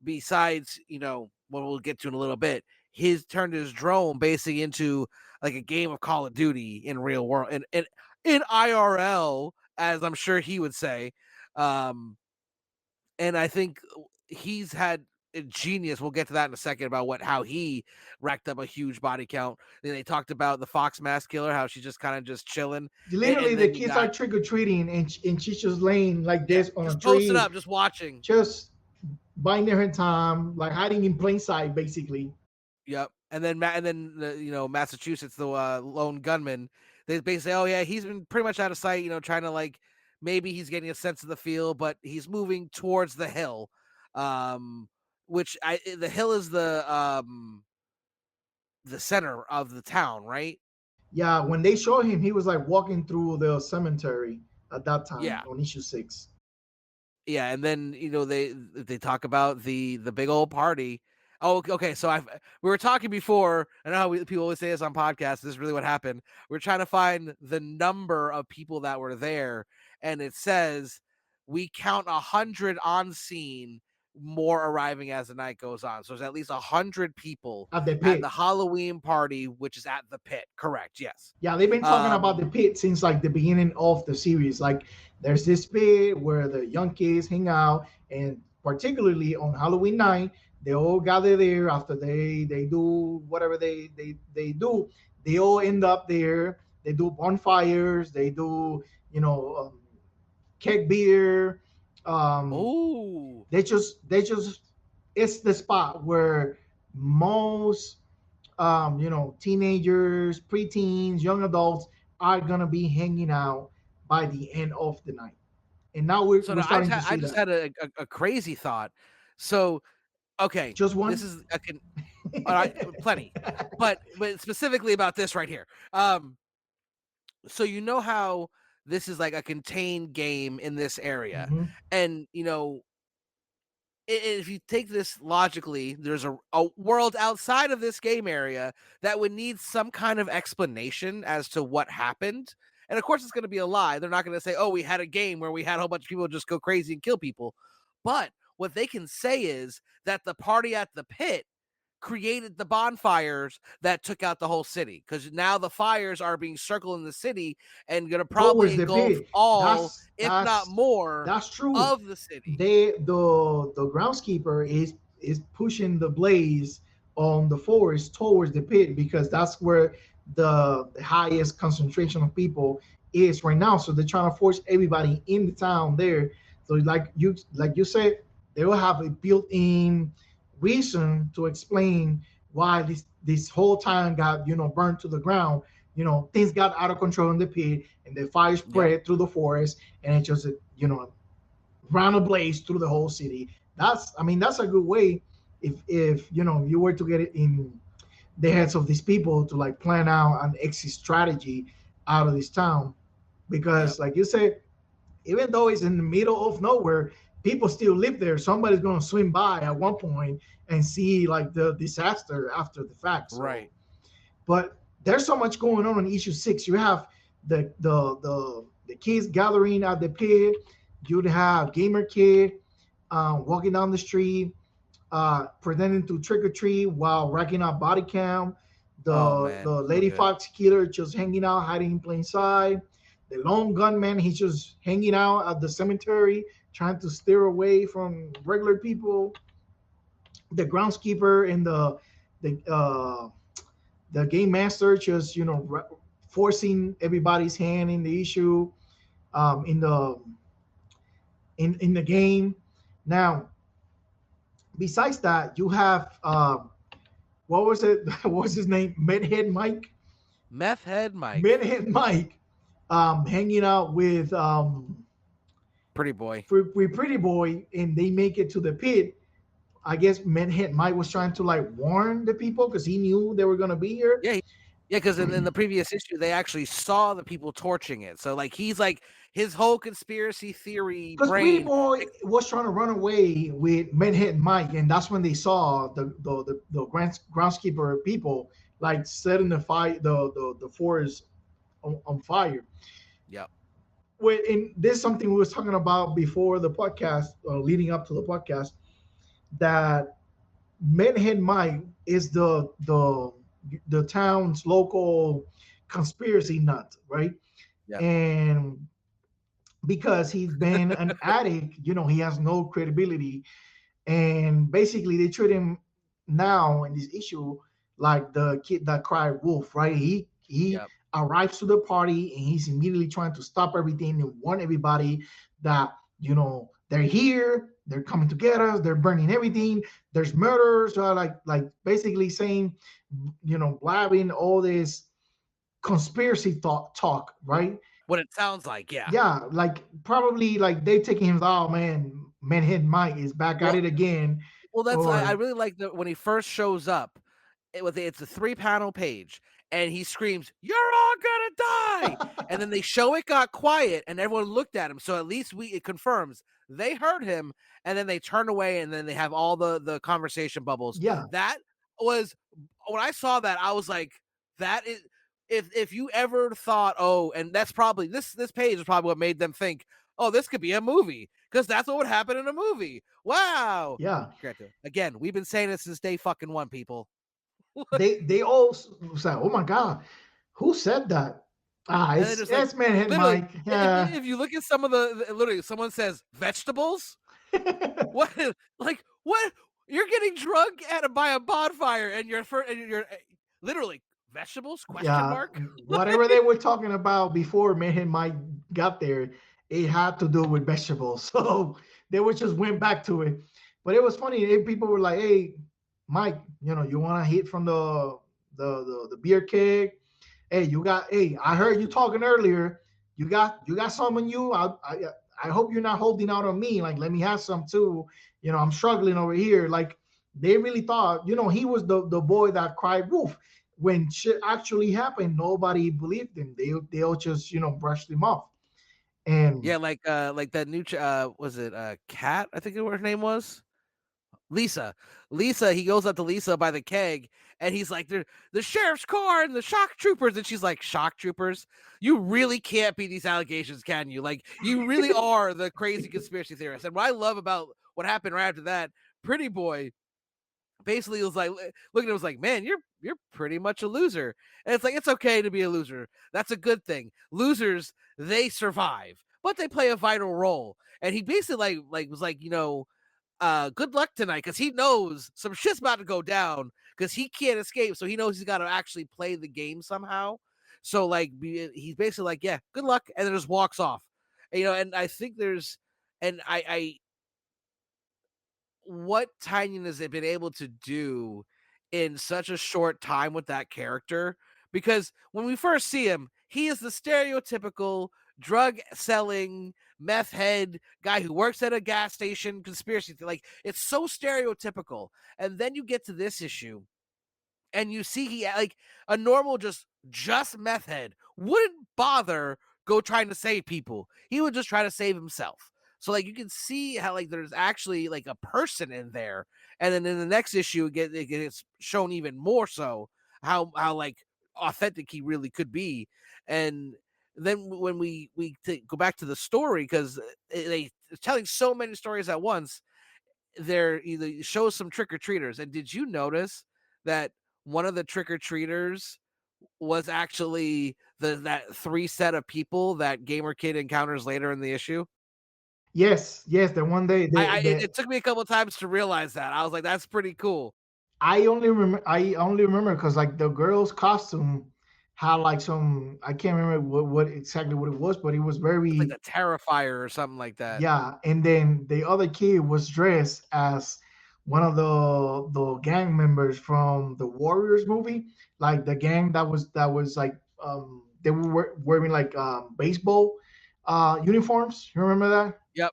besides what we'll get to in a little bit, he's turned his drone basically into like a game of Call of Duty in real world and in IRL, as I'm sure he would say. Um, and I think he's had genius. We'll get to that in a second about how he racked up a huge body count. Then they talked about the Fox Mask Killer, how she's just kind of just chilling, Literally, and the then you kids are got trick or treating, and she's just laying like yeah, this on a just posted tree, up, just watching. just biding her time, like hiding in plain sight, basically. Yep. And then Massachusetts, the lone gunman, they basically say, oh yeah, he's been pretty much out of sight. Trying to like maybe he's getting a sense of the field, but he's moving towards the hill. Um, which the hill is the center of the town, right? Yeah, when they show him, he was like walking through the cemetery at that time Yeah. on issue 6. Yeah, and then they talk about the big old party. Oh, okay. So we were talking before. I know how people always say this on podcasts. This is really what happened. We're trying to find the number of people that were there, and it says we count 100 on scene, more arriving as the night goes on. So there's at least 100 people At the at the pit. Halloween party, which is at the pit. Correct. Yes. Yeah, they've been talking about the Um. pit since like the beginning of the series. Like, there's this pit where the young kids hang out, and particularly on Halloween night, they all gather there after they do whatever they do. They all end up there. They do bonfires. They do, keg beer. Um, Oh. they just it's the spot where most teenagers, preteens, young adults are gonna be hanging out by the end of the night. And now we're, So we're no, I starting just to had, I see just that. had a crazy thought. So okay, Just this one. is plenty, but specifically about this right here. So how this is like a contained game in this area, Mm-hmm. and if you take this logically, there's a world outside of this game area that would need some kind of explanation as to what happened. And of course, it's going to be a lie. They're not going to say, oh, we had a game where we had a whole bunch of people just go crazy and kill people. But what they can say is that the party at the pit created the bonfires that took out the whole city, because now the fires are being circled in the city and going to probably Towards the engulf pit. all, That's if not that's more, that's true. of the city. The groundskeeper is pushing the blaze on the forest towards the pit because that's where the highest concentration of people is right now. So they're trying to force everybody in the town there. So like you said, they will have a built-in reason to explain why this whole town got burned to the ground. Things got out of control in the pit, and the fire Yep. spread through the forest, and it just ran ablaze through the whole city. That's a good way if you were to get it in the heads of these people to like plan out an exit strategy out of this town, because Yep. like you said, even though it's in the middle of nowhere, people still live there. Somebody's going to swim by at one point and see like the disaster after the fact. So, Right. but there's so much going on in issue 6. You have the kids gathering at the pit. You'd have gamer kid walking down the street, pretending to trick or treat while racking up body count. Oh The man, so Lady good. Fox killer just hanging out, hiding in plain sight. The lone gunman, he's just hanging out at the cemetery, trying to steer away from regular people. The groundskeeper and the the game master just forcing everybody's hand in the issue, in the game. Now, besides that, you have what was it? What was his name? Medhead Mike. Meth head Mike, Medhead Mike, hanging out pretty boy. with Pretty Boy, and they make it to the pit. I guess Medhead Mike was trying to like warn the people because he knew they were gonna be here. Yeah, yeah. Because in the previous issue, they actually saw the people torching it. So like he's like his whole conspiracy theory Because Pretty brain. Boy was trying to run away with Manhattan Mike, and that's when they saw the groundskeeper people like setting the fire, the forest on fire. Yep. And this is something we was talking about before the podcast, leading up to the podcast, that Manhattan Mike is the town's local conspiracy nut, right? Yep. And because he's been an addict, he has no credibility. and basically they treat him now in this issue like the kid that cried wolf, right? He Yep. arrives to the party and he's immediately trying to stop everything and warn everybody that they're here, they're coming to get us, they're burning everything, there's murders, like basically saying, blabbing all this conspiracy thought talk, What right? what it sounds like, yeah. Yeah, like probably like they taking him. Oh man, Manhattan Mike is back at Well it again, well, that's I or really like that when he first shows up, it's a 3-panel page, and he screams, "You're all gonna die!" And then they show it got quiet, and everyone looked at him, so at least it confirms they heard him, and then they turn away, and then they have all the conversation bubbles. yeah, That was when I saw that, I was like, that is if you ever thought, oh, and that's probably this page is probably what made them think, oh, this could be a movie, because that's what would happen in a movie. Wow. yeah. Granted, again, we've been saying it since day fucking one, people. They all say, "Oh my god, who said that?" Ah, And then it's just like it's Manhattan literally, Mike. if Yeah. if you look at some of literally, someone says vegetables. What like what? You're getting drunk by a bonfire, and you're literally vegetables? Question Yeah, mark. whatever they were talking about before Manhattan Mike got there, it had to do with vegetables. So they would just went back to it. But it was funny. People were like, "Hey, Mike, you want to hit from the beer keg? Hey, Hey, I heard you talking earlier. You got some on you. I hope you're not holding out on me. Like, let me have some too. I'm struggling over here. Like, they really thought, he was the boy that cried wolf. When shit actually happened, nobody believed him. They all just brushed him off. And Yeah, like that new was it Cat? I think her name was. Lisa. Lisa, he goes up to Lisa by the keg, and he's like, the sheriff's car and the shock troopers. And she's like, shock troopers? You really can't be these allegations, can you? Like, you really are the crazy conspiracy theorist. And what I love about what happened right after that, Pretty Boy basically was like, looking at him, was like, man, you're pretty much a loser. And it's like, it's okay to be a loser. That's a good thing. Losers, they survive, but they play a vital role. And he basically like was like, good luck tonight, because he knows some shit's about to go down, because he can't escape, so he knows he's got to actually play the game somehow. So like he's basically like, yeah, good luck, and then just walks off. And I think there's and I what Tynion has been able to do in such a short time with that character, because when we first see him, he is the stereotypical drug selling meth head guy who works at a gas station conspiracy. Like, it's so stereotypical. And then you get to this issue, and you see he like a normal just meth head wouldn't bother go trying to save people. He would just try to save himself. So like you can see how like there's actually like a person in there, and then in the next issue it gets shown even more so how like authentic he really could be. And then when we go back to the story, because they telling so many stories at once, there either shows some trick-or-treaters. And did you notice that one of the trick-or-treaters was actually that three set of people that Gamer Kid encounters later in the issue? yes, the one day It took me a couple of times to realize that. I was like, that's pretty cool. I only remember because like the girl's costume had like some, I can't remember what exactly what it was, but it was It's like very, the Terrifier or something like that. yeah. And then the other kid was dressed as one of the gang members from the Warriors movie, like the gang that was like they were wearing like baseball uniforms. You remember that? Yep.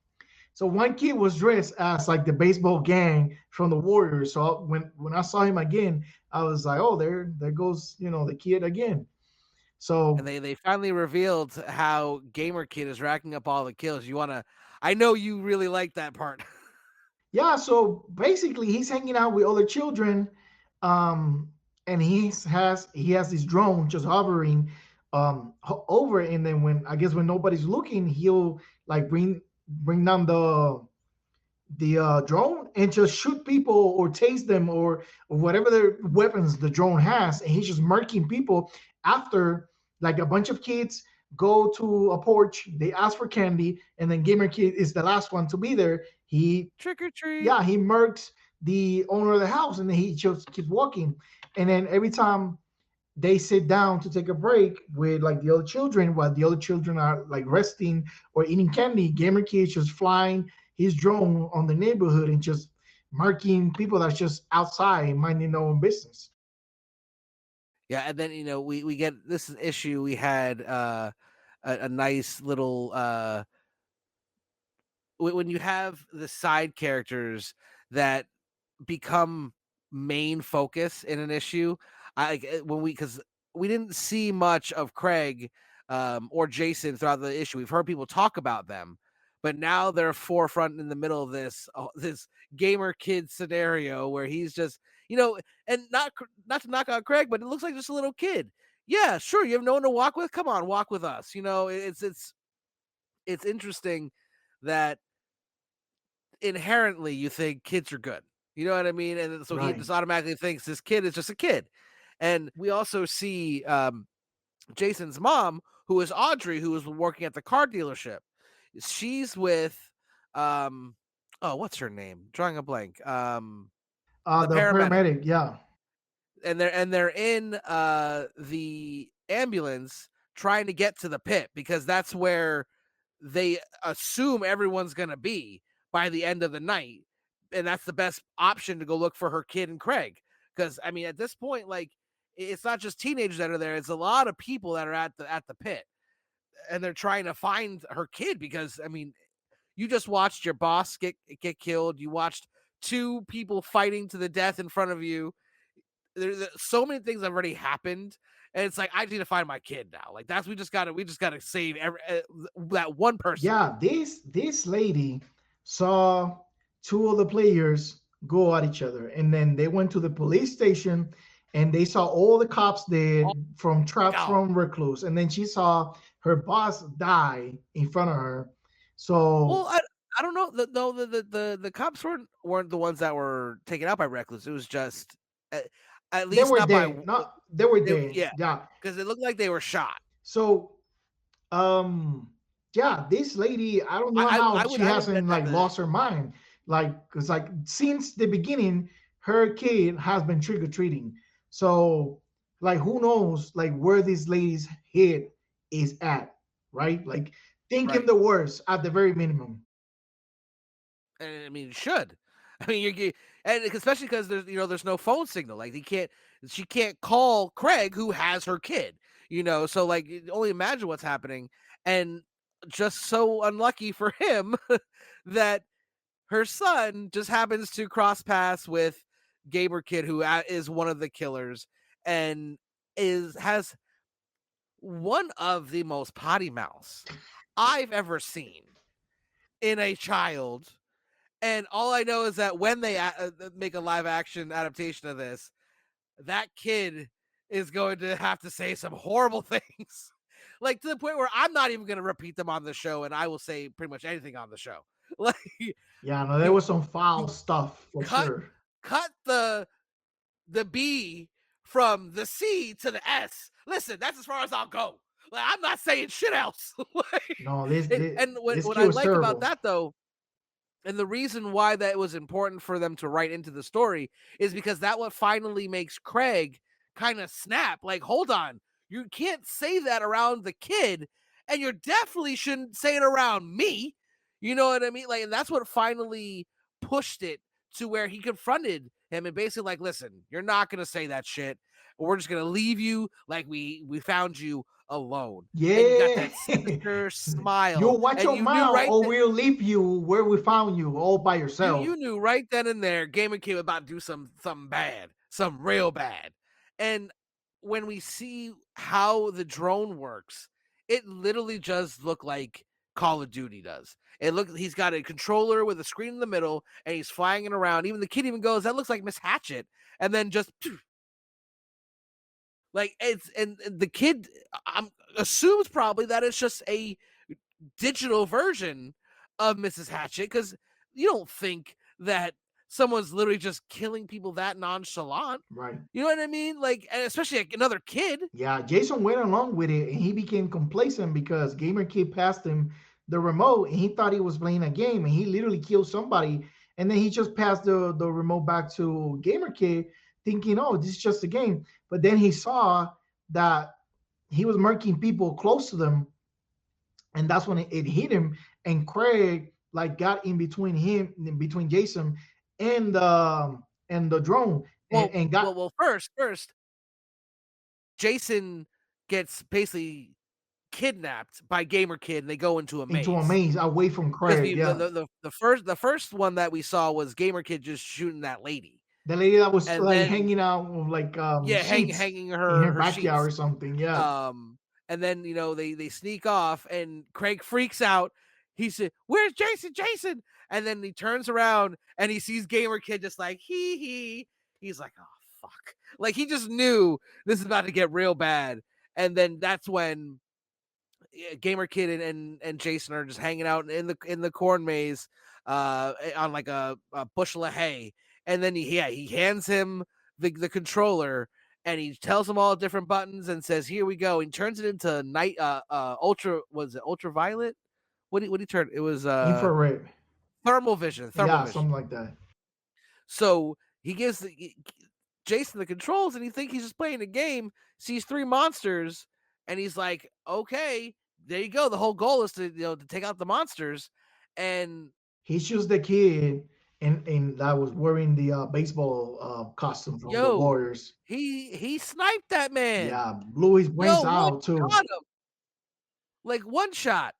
So one kid was dressed as like the baseball gang from the Warriors. So when I saw him again, I was like, oh, there goes the kid again. And So they finally revealed how Gamer Kid is racking up all the kills. I know you really like that part. yeah, so basically he's hanging out with other children, um, and he has this drone just hovering over, and then when I guess when nobody's looking, he'll like bring down the drone and just shoot people or tase them or whatever their weapons the drone has, and he's just murking people after like a bunch of kids go to a porch, they ask for candy, and then Gamer Kid is the last one to be there. He, Trick or treat. yeah, he murks the owner of the house, and then he just keeps walking. And then every time they sit down to take a break with like the other children, while the other children are like resting or eating candy, Gamer Kid is just flying his drone on the neighborhood and just marking people that's just outside minding their own business. Yeah, and then we get this issue. We had a nice little when you have the side characters that become main focus in an issue. When because we didn't see much of Craig or Jason throughout the issue. We've heard people talk about them, but now they're forefront in the middle of this gamer kid scenario where he's just and not to knock out Craig, but it looks like just a little kid. Yeah, sure. You have no one to walk with. Come on, walk with us. It's interesting that inherently you think kids are good. You know what I mean? And so he Right. just automatically thinks this kid is just a kid. And we also see Jason's mom, who is Audrey, who is working at the car dealership. She's with oh, what's her name? Drawing a blank. The The paramedic. paramedic, yeah. And they're in the ambulance trying to get to the pit because that's where they assume everyone's going to be by the end of the night, and that's the best option to go look for her kid and Craig. Because I mean, at this point, like it's not just teenagers that are there; it's a lot of people that are at the pit, and they're trying to find her kid. Because I mean, you just watched your boss get killed. You watched two people fighting to the death in front of you. There's so many things have already happened, and it's like I need to find my kid now. Like that's we just gotta save that one person. Yeah, this lady saw two of the players go at each other, and then they went to the police station, and they saw all the cops Oh dead from traps God. from recluse, and then she saw her boss die in front of her. Well, So I don't know. No, the cops weren't the ones that were taken out by Reckless. It was just at, at they least were not by dead. Not they were dead. yeah, Yeah. because it looked like they were shot. So um yeah, this lady, I don't know I how would she I would bet hasn't that like the lost her mind. Like, because like since the beginning, her kid has been trick-or-treating. So like who knows like where this lady's head is at, right? Like thinking right. the worst at the very minimum. And I mean, it should. I mean, and especially because there's no phone signal. Like she can't call Craig, who has her kid. So like, only imagine what's happening. And just so unlucky for him that her son just happens to cross paths with Gaber Kid, who is one of the killers, and has one of the most potty mouths I've ever seen in a child. And all I know is that when they make a live action adaptation of this, that kid is going to have to say some horrible things. Like to the point where I'm not even going to repeat them on the show, and I will say pretty much anything on the show. Like Yeah, no, there you, was some foul you stuff for cut sure. cut the B from the C to the S. Listen, that's as far as I'll go. Like I'm not saying shit else. Like, No, this this, and what this what kid I was like about terrible. that though, and the reason why that was important for them to write into the story is because that what finally makes Craig kind of snap. Like, hold on, you can't say that around the kid, and you definitely shouldn't say it around me. You know what I mean? Like, and that's what finally pushed it to where he confronted him and basically like, listen, you're not gonna say that shit. We're just gonna leave you like we found you alone. And you got Yeah. that sinister smile, You'll watch and your you knew mouth right or we'll leave you where we found you all by you yourself. knew right then and there Gamer Kid about to do something bad, some real bad. And when we see how the drone works, it literally just looked like Call of Duty does. He's got a controller with a screen in the middle and he's flying it around. Even the kid even goes, that looks like Miss Hatchet. And then just like and the kid assumes probably that it's just a digital version of Mrs. Hatchet because you don't think that someone's literally just killing people that nonchalant. Right. You know what I mean? Like, and especially like another kid. Yeah, Jason went along with it and he became complacent because Gamer Kid passed him the remote and he thought he was playing a game and he literally killed somebody. And then he just passed the remote back to Gamer Kid thinking, oh, this is just a game. But then he saw that he was murking people close to them. And that's when it hit him. And Craig like got in between him, in between Jason and the drone and got First, Jason gets basically kidnapped by Gamer Kid, and they go into a into a maze. maze away from Because Craig. Yeah. the first one that we saw was Gamer Kid just shooting that lady, The lady that was and like then hanging out with like yeah, sheets hanging in her her backyard sheets. or something. Yeah. And then they sneak off, and Craig freaks out. He said, "Where's Jason? Jason!" And then he turns around and he sees Gamer Kid just like hee. He's like, "Oh fuck!" Like he just knew this is about to get real bad. And then that's when Gamer Kid and Jason are just hanging out in the corn maze, on like a bushel of hay, and then he hands him the controller, and he tells him all different buttons and says, "Here we go." And turns it into night ultra, was it ultraviolet? What do you turn? It was Infrared. thermal vision. Thermal Yeah, vision. something like that. So he gives Jason the controls, and he thinks he's just playing a game. Sees three monsters, and he's like, "Okay, there you go. The whole goal is to to take out the monsters." And He shoots the kid and that was wearing the baseball costume from the yo, Warriors. he sniped that man. Yeah, blew his Yo, brains one out too. shot him, like one shot.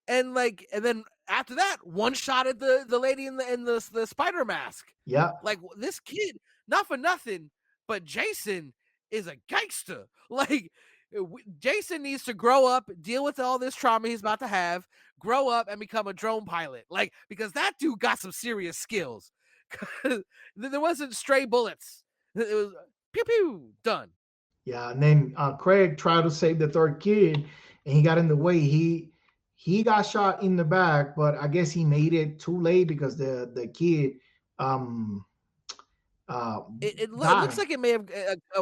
And then after that, one shot at the lady in the spider mask. Yeah, Like this kid, not for nothing, but Jason is a gangster. Like Jason needs to grow up, deal with all this trauma he's about to have, grow up and become a drone pilot. Like because that dude got some serious skills. There wasn't stray bullets. It was pew pew done. yeah. And then Craig tried to save the third kid, and he got in the way. He got shot in the back, but I guess he made it too late because the kid um uh It looks died. like it may have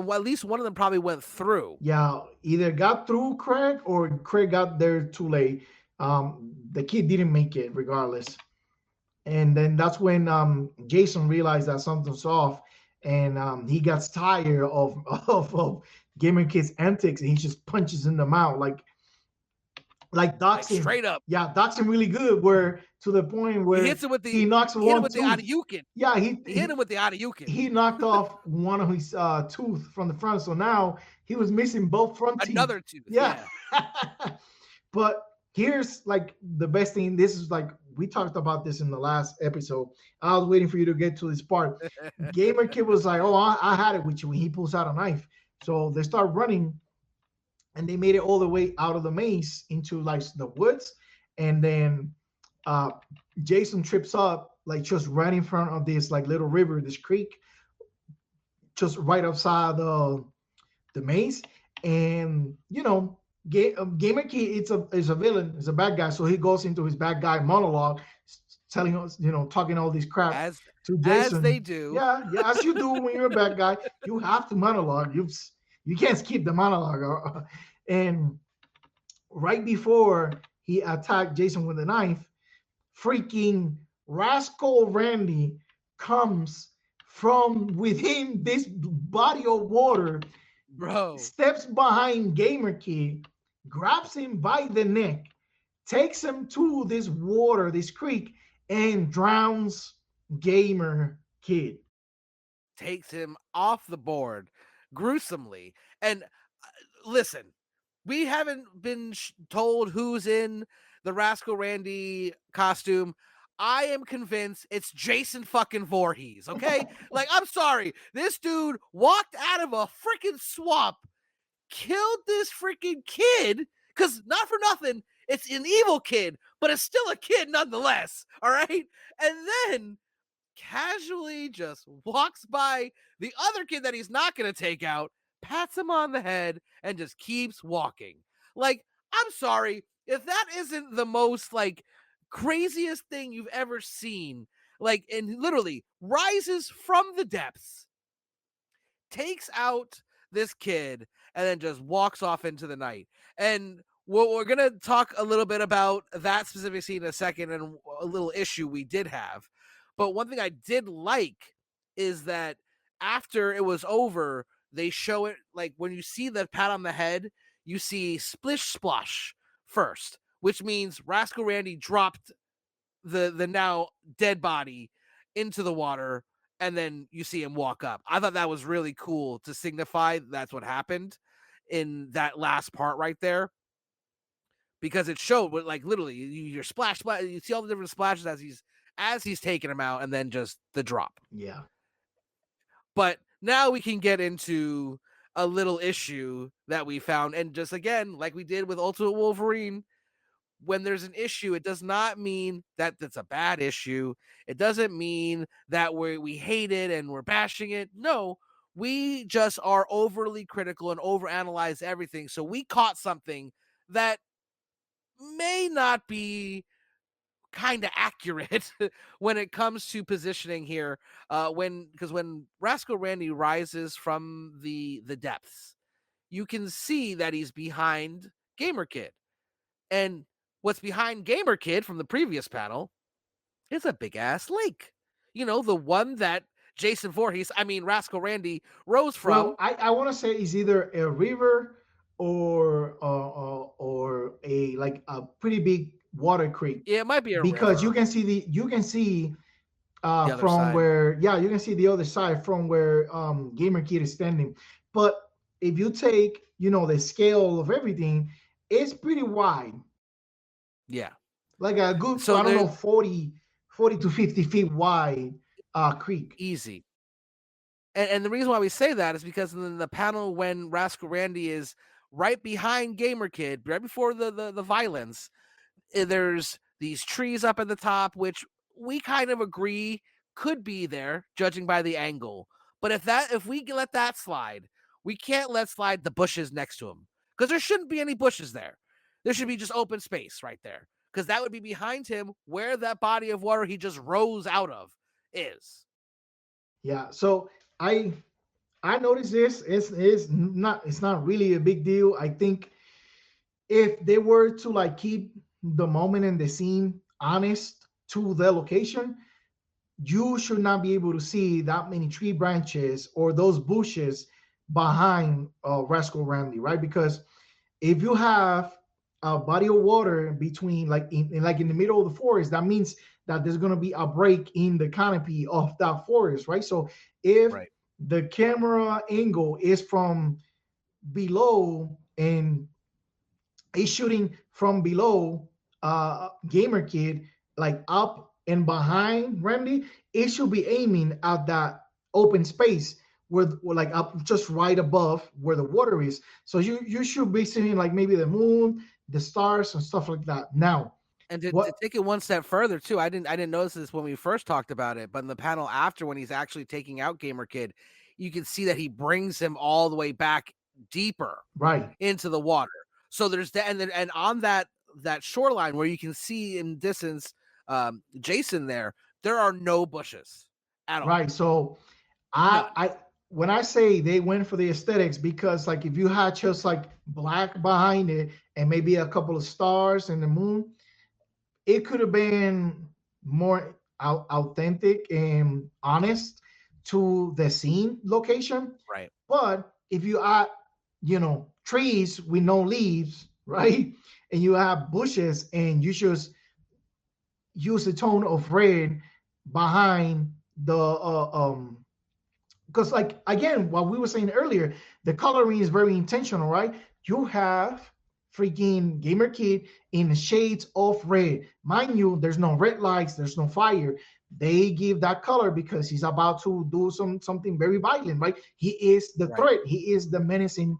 well, at least one of them probably went through. Yeah, either got through Craig or Craig got there too late. The kid didn't make it regardless. And then that's when Jason realized that something's off, and he gets tired of Gamer Kid's antics, and he just punches in the mouth like Like docks him. straight up. Yeah, docks him really good, where to the point He where hits him with he the knocks he hit him one with the tooth. Hadouken. Yeah, He hit him with the Hadouken. he knocked off one of his tooth from the front, so now he was missing both front teeth. Another tooth. Yeah. Yeah. But here's like the best thing. This is like we talked about this in the last episode. I was waiting for you to get to this part. Gamer Kid was like, "Oh, I had it with you." When he pulls out a knife, so they start running, and they made it all the way out of the maze into like the woods, and then uh, Jason trips up like just right in front of this like little river, this creek, just right outside the maze, and Gamer Kid is a villain, is a bad guy, so he goes into his bad guy monologue, telling us, talking all this crap to As they Jason. do. Yeah, as you do when you're a bad guy, you have to monologue. You can't skip the monologue. And right before he attacked Jason with a knife, freaking Rascal Randy comes from within this body of water, Bro. steps behind Gamer Kid, grabs him by the neck, takes him to this water, this creek, and drowns Gamer Kid. Takes him off the board gruesomely. And listen, we haven't been told who's in the Rascal Randy costume. I am convinced it's Jason fucking Voorhees, okay? Like, I'm sorry. This dude walked out of a freaking swamp, killed this freaking kid, because not for nothing, it's an evil kid, but it's still a kid nonetheless, all right? And then casually just walks by the other kid that he's not going to take out, pats him on the head, and just keeps walking. Like, I'm sorry, if that isn't the most like craziest thing you've ever seen, like, and literally rises from the depths, takes out this kid, and then just walks off into the night. And we're gonna talk a little bit about that specific scene in a second and a little issue we did have. But one thing I did like is that after it was over, they show it like when you see the pat on the head, you see splish splosh first, which means Rascal Randy dropped the now dead body into the water, and then you see him walk up. I thought that was really cool to signify that's what happened in that last part right there, because it showed what, like, literally you're splash, you see all the different splashes as he's taking him out, and then just the drop. Yeah. But now we can get into a little issue that we found, and just again, like we did with Ultimate Wolverine, when there's an issue, it does not mean that it's a bad issue. It doesn't mean that we hate it and we're bashing it. No, we just are overly critical and overanalyze everything. So we caught something that may not be kind of accurate when it comes to positioning here. Because when Rascal Randy rises from the depths, you can see that he's behind Gamer Kid. And what's behind Gamer Kid from the previous panel is a big ass lake. You know, the one that Rascal Randy rose Well, from. I want to say it's either a river or a like a pretty big water creek, Yeah, it might be a because river. you can see The other from side. where, yeah, you can see the other side from where Gamer Kid is standing. But if you take, the scale of everything, it's pretty wide, Yeah. like a good, So I don't they're know, 40 to 50 feet wide creek. easy. And the reason why we say that is because in the panel when Rascal Randy is right behind Gamer Kid, right before the violence, there's these trees up at the top, which we kind of agree could be there, judging by the angle. But if we let that slide, we can't let slide the bushes next to him, because there shouldn't be any bushes there. There should be just open space right there, because that would be behind him where that body of water he just rose out of is. Yeah. So I I noticed this. It's not really a big deal. I think if they were to like keep the moment and the scene honest to the location, you should not be able to see that many tree branches or those bushes behind Rascal Randy, right? Because if you have a body of water between, like in the middle of the forest, that means that there's going to be a break in the canopy of that forest, right? So if Right. the camera angle is from below and is shooting from below Gamer Kid, like up and behind Randy, it should be aiming at that open space where like up just right above where the water is. So you should be seeing like maybe the moon, the stars, and stuff like that. Now, And to what take it one step further too, I didn't notice this when we first talked about it, but in the panel after, when he's actually taking out Gamer Kid, you can see that he brings him all the way back deeper right, into the water. So there's that, and on that shoreline where you can see in distance, Jason there are no bushes at all, right. So none. I when I say they went for the aesthetics, because like if you had just like black behind it and maybe a couple of stars and the moon, it could have been more authentic and honest to the scene location. Right, But if you add, trees with no leaves, right, and you have bushes, and you just use the tone of red behind the because like again what we were saying earlier, the coloring is very intentional, right? You have freaking Gamer Kid in the shades of red. Mind you, there's no red lights, there's no fire. They give that color because he's about to do something very violent, right? He is the right. threat, he is the menacing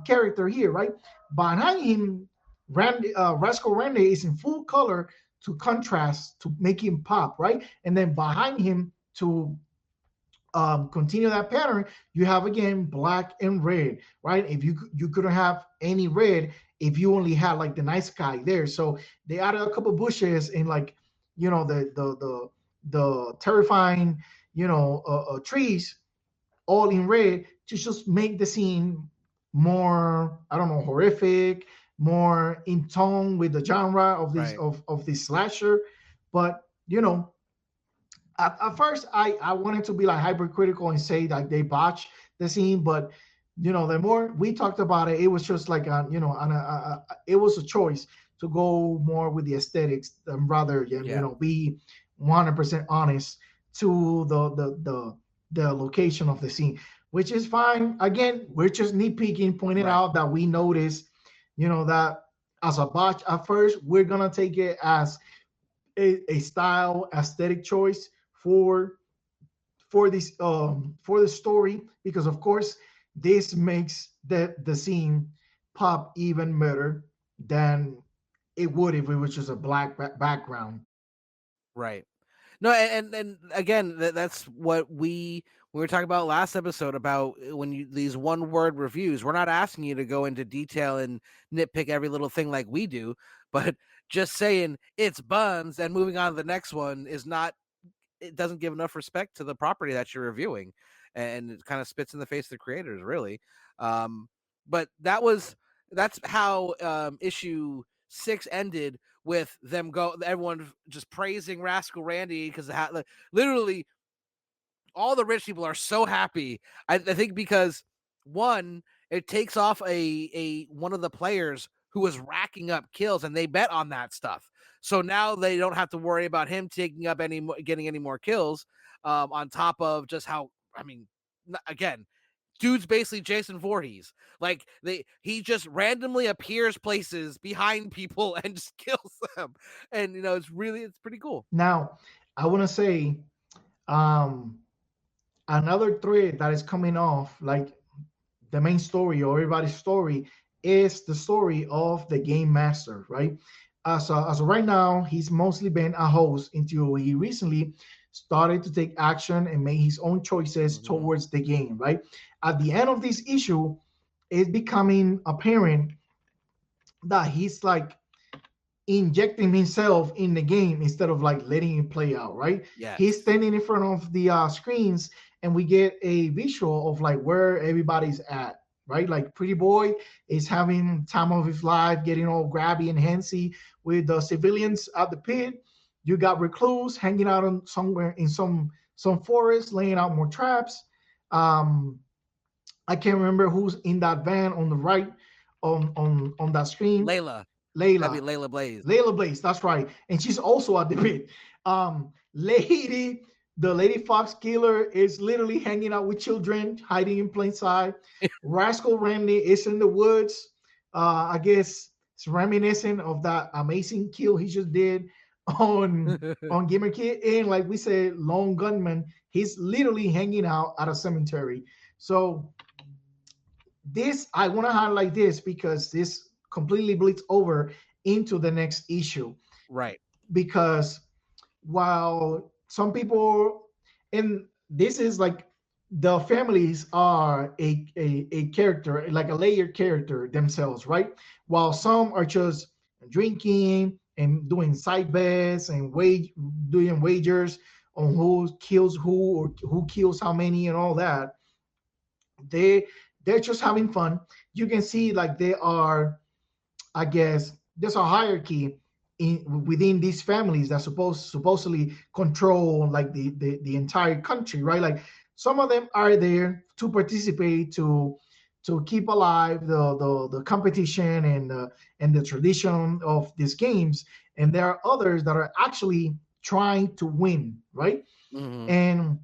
character here, right? Behind him, Rascal Randy is in full color to contrast, to make him pop, right? And then behind him, to continue that pattern, you have again black and red, right? If you couldn't have any red if you only had like the night sky there. So they added a couple bushes and like, the the terrifying, trees all in red to just make the scene more, I don't know, horrific, more in tone with the genre of this Right. of this slasher. But at first I wanted to be like hypercritical and say like they botched the scene, but the more we talked about it, it was just like it was a choice to go more with the aesthetics than rather Yeah. be 100% honest to the location of the scene, which is fine. Again, we're just nitpicking, pointing Right. out that we noticed, that as a botch at first, we're gonna take it as a style aesthetic choice for for the story, because of course this makes the scene pop even better than it would if it was just a black background. Right. No, and again, that's what we were talking about last episode about when you these one word reviews. We're not asking you to go into detail and nitpick every little thing like we do, but just saying it's buns and moving on to the next one is not. It doesn't give enough respect to the property that you're reviewing, and it kind of spits in the face of the creators, really. Um, but that's how issue 6 ended, with them everyone just praising Rascal Randy because literally all the rich people are so happy. I think because one, it takes off a one of the players who was racking up kills, and they bet on that stuff. So now they don't have to worry about him taking up getting any more kills. On top of just how, I mean, again, dude's basically Jason Voorhees. Like he just randomly appears places behind people and just kills them, and it's pretty cool. Now I want to say, um another thread that is coming off like the main story or everybody's story is the story of the game master, right? As of right now, he's mostly been a host until he recently started to take action and make his own choices Mm-hmm. towards the game, right? At the end of this issue, it's becoming apparent that he's like injecting himself in the game instead of like letting it play out, right? He's Yes. standing in front of the screens and we get a visual of like where everybody's at, right? Like Pretty Boy is having time of his life, getting all grabby and handsy with the civilians at the pit. You got Recluse hanging out on somewhere in some forest, laying out more traps. Um, I can't remember who's in that van on the right on that screen. Layla. That'd be Layla. Layla Blaze. Layla Blaze, that's right. And she's also at the pit. The Lady Fox killer is literally hanging out with children, hiding in plain sight. Rascal Randy is in the woods. I guess it's reminiscent of that amazing kill he just did on Gamer Kid. And like we said, Lone Gunman, he's literally hanging out at a cemetery. So this, I want to highlight this because this completely bleeds over into the next issue, Right. because while some people, and this is like the families are a character, like a layered character themselves, right? While some are just drinking and doing side bets and doing wagers on who kills who or who kills how many and all that, they they're just having fun. You can see like they are, I guess there's a hierarchy within these families that supposedly control like the entire country, right? Like some of them are there to participate to keep alive the competition and the tradition of these games, and there are others that are actually trying to win, right? Mm-hmm. And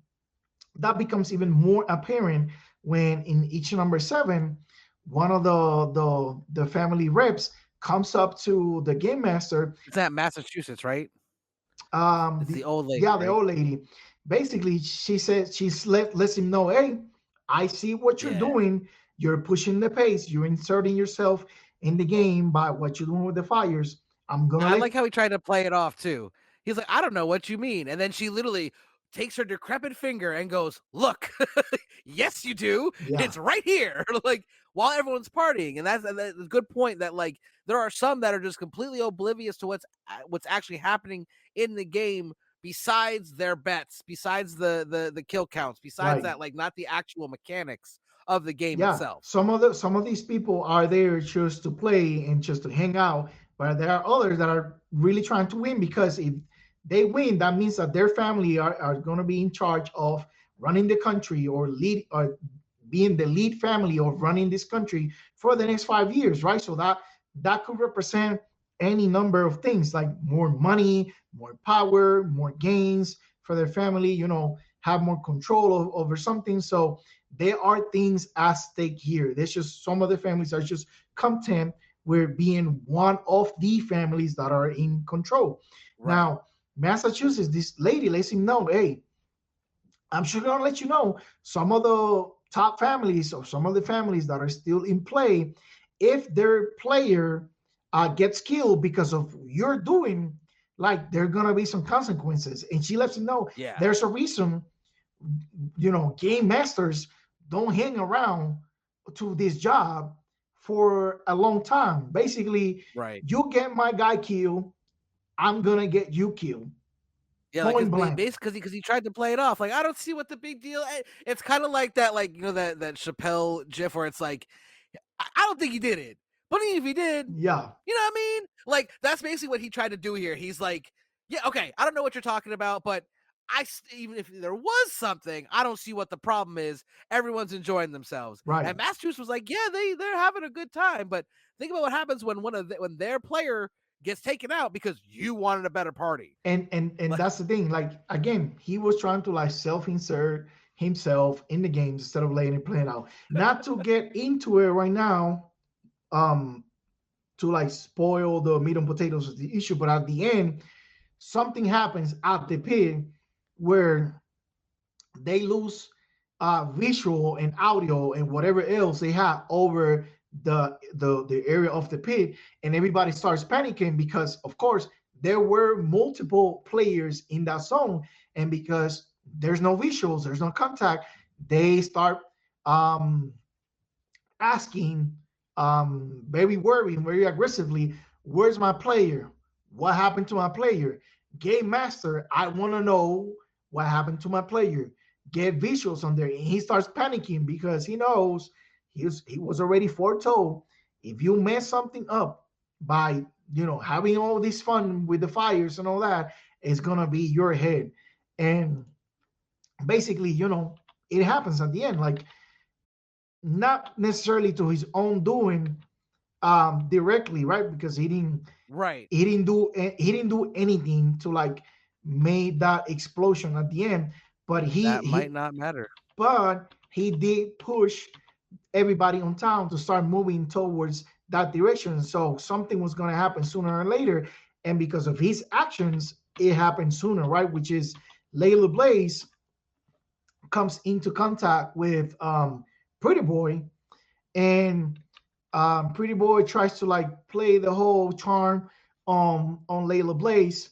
that becomes even more apparent when in each number 7, one of the family reps comes up to the game master. It's at Massachusetts, right? It's The the old lady, Yeah, the right? old lady. Basically, she says lets him know, hey, I see what you're Yeah. doing. You're pushing the pace. You're inserting yourself in the game by what you're doing with the fires. I'm gonna I let like how he tried to play it off too. He's like, I don't know what you mean. And then she literally takes her decrepit finger and goes, look, yes, you do. yeah It's right here. Like while everyone's partying. And that's a good point that like there are some that are just completely oblivious to what's actually happening in the game besides their bets, besides the kill counts, besides Right. that, like not the actual mechanics of the game Yeah, itself. some of these people are there just to play and just to hang out, but there are others that are really trying to win, because if they win, that means that their family are going to be in charge of running the country, or lead, or being the lead family of running this country for the next 5 years, right? So that could represent any number of things, like more money, more power, more gains for their family, have more control over something. So there are things at stake here. There's just some of the families are just content with being one of the families that are in control. Right. Now, Massachusetts, this lady lets him know, hey, I'm sure gonna let you know some of the top families, or some of the families that are still in play, if their player gets killed because of you're doing, like there are gonna be some consequences. And she lets him know Yeah. there's a reason, game masters don't hang around to this job for a long time. Basically, Right. you get my guy killed, I'm gonna get you killed. Yeah, like Point his blank. basically because he tried to play it off like I don't see what the big deal. It's kind of like that, like that Chappelle gif where it's like I don't think he did it, but even if he did, Yeah, you know what I mean? Like that's basically what he tried to do here. He's like, yeah, okay, I don't know what you're talking about, but even if there was something, I don't see what the problem is. Everyone's enjoying themselves, right. and Massachusetts was like, yeah, they're having a good time, but think about what happens when when their player gets taken out because you wanted a better party. And Like, that's the thing. Like, again, he was trying to like self-insert himself in the games instead of letting it play out. Not to get into it right now, um, to like spoil the meat and potatoes of the issue, but at the end, something happens at the pit where they lose visual and audio and whatever else they have over the area of the pit, and everybody starts panicking because, of course, there were multiple players in that zone, and because there's no visuals, there's no contact, they start um, asking, very worried, very aggressively, where's my player? What happened to my player? Game master, I want to know what happened to my player. Get visuals on there. And he starts panicking because he knows he was already foretold, if you mess something up by having all this fun with the fires and all that, it's gonna be your head. And basically, it happens at the end. Like, not necessarily to his own doing, directly, right? Because right. he didn't do anything to like make that explosion at the end, but That might not matter. he did push everybody on town to start moving towards that direction. So something was going to happen sooner or later, and because of his actions, it happened sooner, right? Which is Layla Blaze comes into contact with Pretty Boy, and Pretty Boy tries to like play the whole charm on Layla Blaze,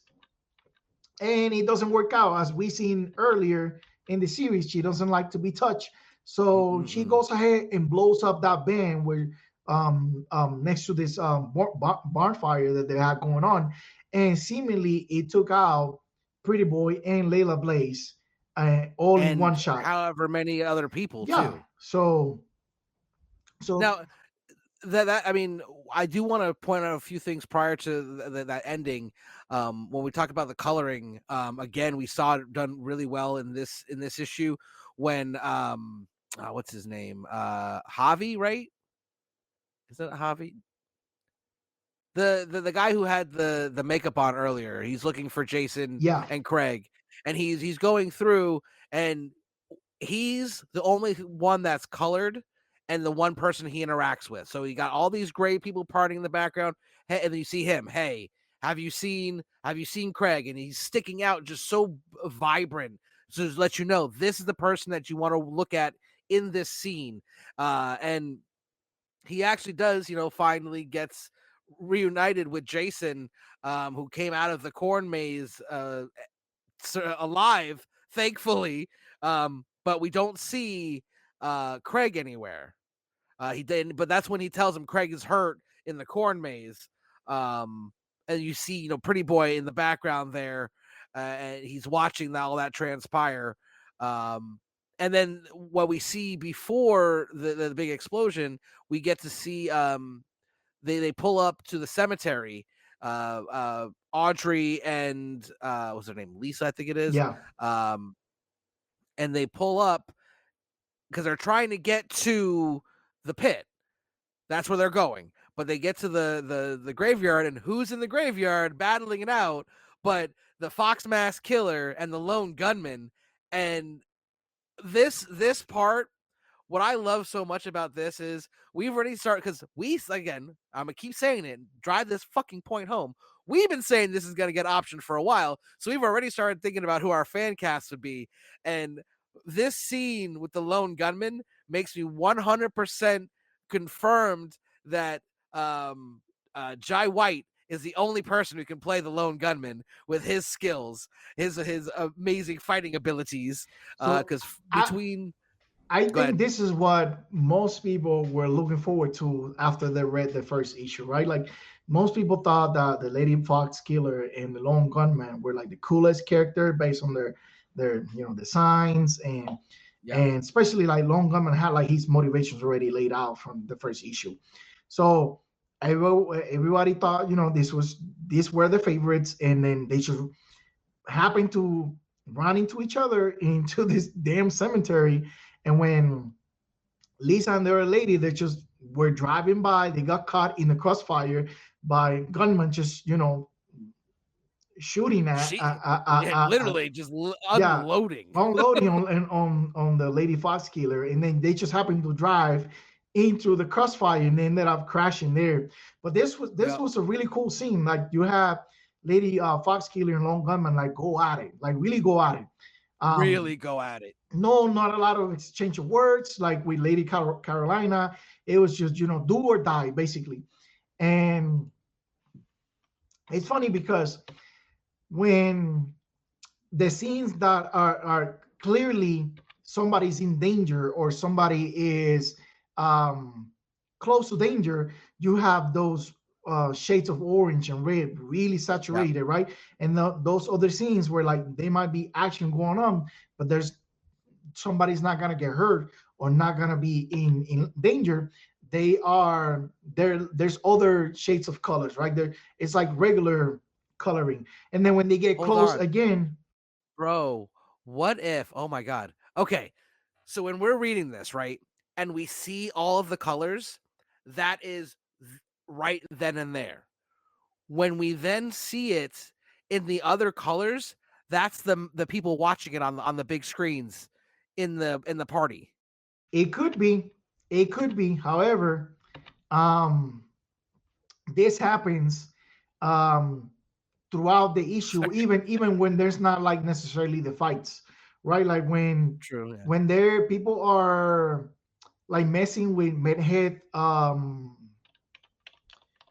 and it doesn't work out, as we seen earlier in the series. She doesn't like to be touched, so she Mm-mm. goes ahead and blows up that band where next to this barn fire that they had going on, and seemingly it took out Pretty Boy and Layla Blaze, all in one And shot. however many other people Yeah. too. So Now, I mean, I do want to point out a few things prior to that ending. When we talk about the coloring, again, we saw it done really well in this issue when what's his name, Javi, right? Is that Javi? The guy who had the makeup on earlier. He's looking for Jason yeah, and Craig, and he's going through, and he's the only one that's colored and the one person he interacts with. So you got all these gray people partying in the background, and then you see him. Hey, have you seen Craig? And he's sticking out just so vibrant. So just let you know this is the person that you want to look at in this scene. And he actually does, finally gets reunited with Jason, who came out of the corn maze alive, thankfully. But we don't see Craig anywhere. He didn't, but that's when he tells him Craig is hurt in the corn maze. And you see, Pretty Boy in the background there. and he's watching all that transpire. Um, and then what we see before the big explosion, we get to see they pull up to the cemetery. Audrey and what's her name, Lisa, I think it is. Yeah. And they pull up because they're trying to get to the pit. That's where they're going. But they get to the graveyard, and who's in the graveyard battling it out? But the Fox Mask Killer and the lone gunman. And this part, what I love so much about this is we've already started, because again, I'm gonna keep saying it, drive this fucking point home. We've been saying this is gonna get optioned for a while, so we've already started thinking about who our fan cast would be. And this scene with the lone gunman makes me 100% confirmed that Jai White is the only person who can play the lone gunman with his skills, his amazing fighting abilities. So Because I between I go think ahead. this is what most people were looking forward to after they read the first issue, right? Like most people thought that the Lady Fox Killer and the Lone Gunman were like the coolest character based on their designs, Yeah. and especially like Lone Gunman had like his motivations already laid out from the first issue. So everybody thought these were the favorites, and then they just happened to run into each other into this damn cemetery. And when Lisa and the other lady, they just were driving by, they got caught in the crossfire by gunmen just shooting She literally just yeah, unloading. unloading on the Lady Fox Killer, and then they just happened to drive into the crossfire and they ended up crashing there. But this Yeah, was a really cool scene. Like you have Lady Fox Killer and Lone Gunman like go at it, like really go at it. Um, really go at it. no, not a lot of exchange of words like with Lady Carolina. It was just do or die basically. And it's funny because when the scenes that are clearly somebody's in danger or somebody is um, close to danger, you have those shades of orange and red really Yeah, saturated, right? And those other scenes where like they might be action going on, but there's somebody's not gonna get hurt or not gonna be in danger. There's other shades of colors, right? There it's like regular coloring, and then when they get hold close on, again. bro. What if? Oh my god. Okay, so when we're reading this, right, and we see all of the colors, that is right then and there. When we then see it in the other colors, that's the people watching it on the big screens in the party. It could be. It could be. However, um, this happens um, throughout the issue, even when there's not like necessarily the fights, right? Like True. Yeah. when there people are like messing with Medhead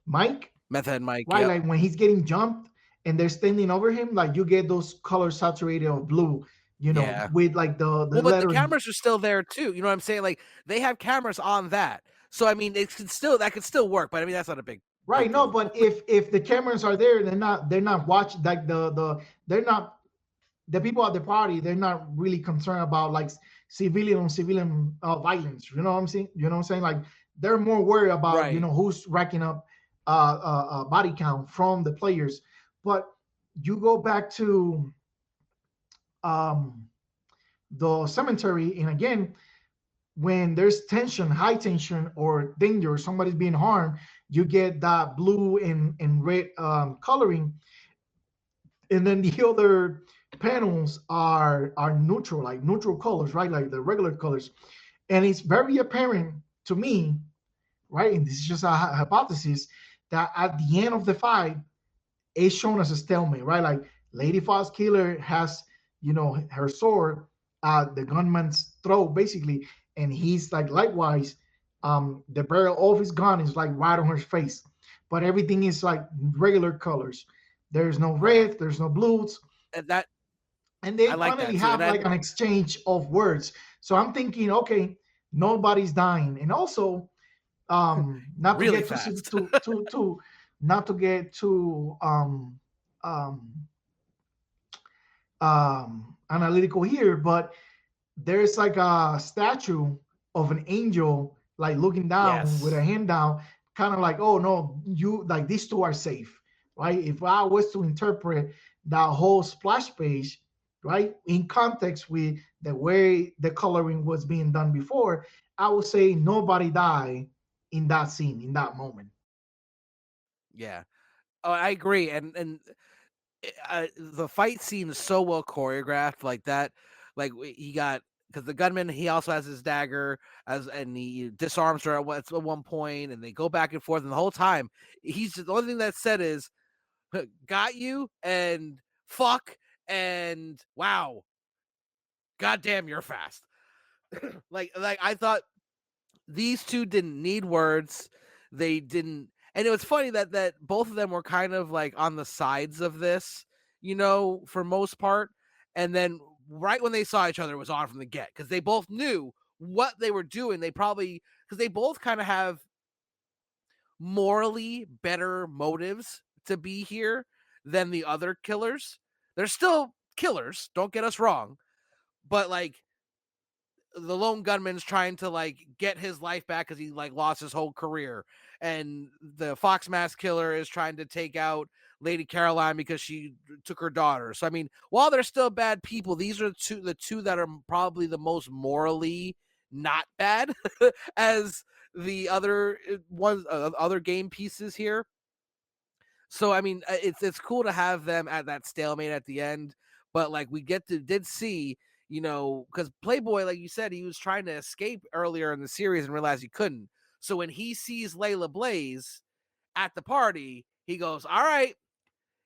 Mike, Method and Mike. right? Yep. Like when he's getting jumped and they're standing over him, like you get those colors saturated of blue, Yeah. with like the Well, but the lettering. cameras are still there too. You know what I'm saying? Like they have cameras on that. So I mean, that could still work. But I mean, that's not a big Right. No, deal. but if the cameras are there, they're not watching like they're not the people at the party. They're not really concerned about like civilian on civilian violence. You know what I'm saying? You know what I'm saying? Like they're more worried about Right. who's racking up body count from the players. But you go back to um, the cemetery, and again, when there's tension, high tension, or danger, or somebody's being harmed, you get that blue and red coloring, and then the other panels are neutral, like neutral colors, right? Like the regular colors, and it's very apparent to me, right? And this is just a hypothesis that at the end of the fight, it's shown as a stalemate, right? Like Lady Fox Killer has, her sword at the gunman's throat, basically, and he's like likewise, the barrel of his gun is like right on her face, but everything is like regular colors. There's no Okay. red, there's no blues, And that and they I like finally that too. And have then like an exchange of words. So I'm thinking, okay, nobody's dying, and also not to really get fast. not to get too um analytical here, but there's like a statue of an angel like looking down with a Yes. hand down, kind of like, oh no, you like these two are safe, right? If I was to interpret that whole splash page, right, in context with the way the coloring was being done before, I would say nobody died in that scene, in that moment. Yeah. Oh, I agree. And the fight scene is so well choreographed, like that. Like he got because the gunman, he also has his dagger and he disarms her at one point, and they go back and forth, and the whole time he's the only thing that said is "got you" and "fuck" and "wow, goddamn, you're fast." Like I thought these two didn't need words. They didn't, and it was funny that both of them were kind of like on the sides of this, for most part. And then right when they saw each other, it was on from the get because they both knew what they were doing. They probably because they both kind of have morally better motives to be here than the other killers. They're still killers. Don't get us wrong, but like the lone gunman's trying to like get his life back because he like lost his whole career, and the fox mask killer is trying to take out Lady Caroline because she took her daughter. So I mean, while they're still bad people, these are the two that are probably the most morally not bad as the other ones, other game pieces here. So I mean, it's cool to have them at that stalemate at the end, but like we did see, because Playboy, like you said, he was trying to escape earlier in the series and realized he couldn't. So when he sees Layla Blaze at the party, he goes, "All right."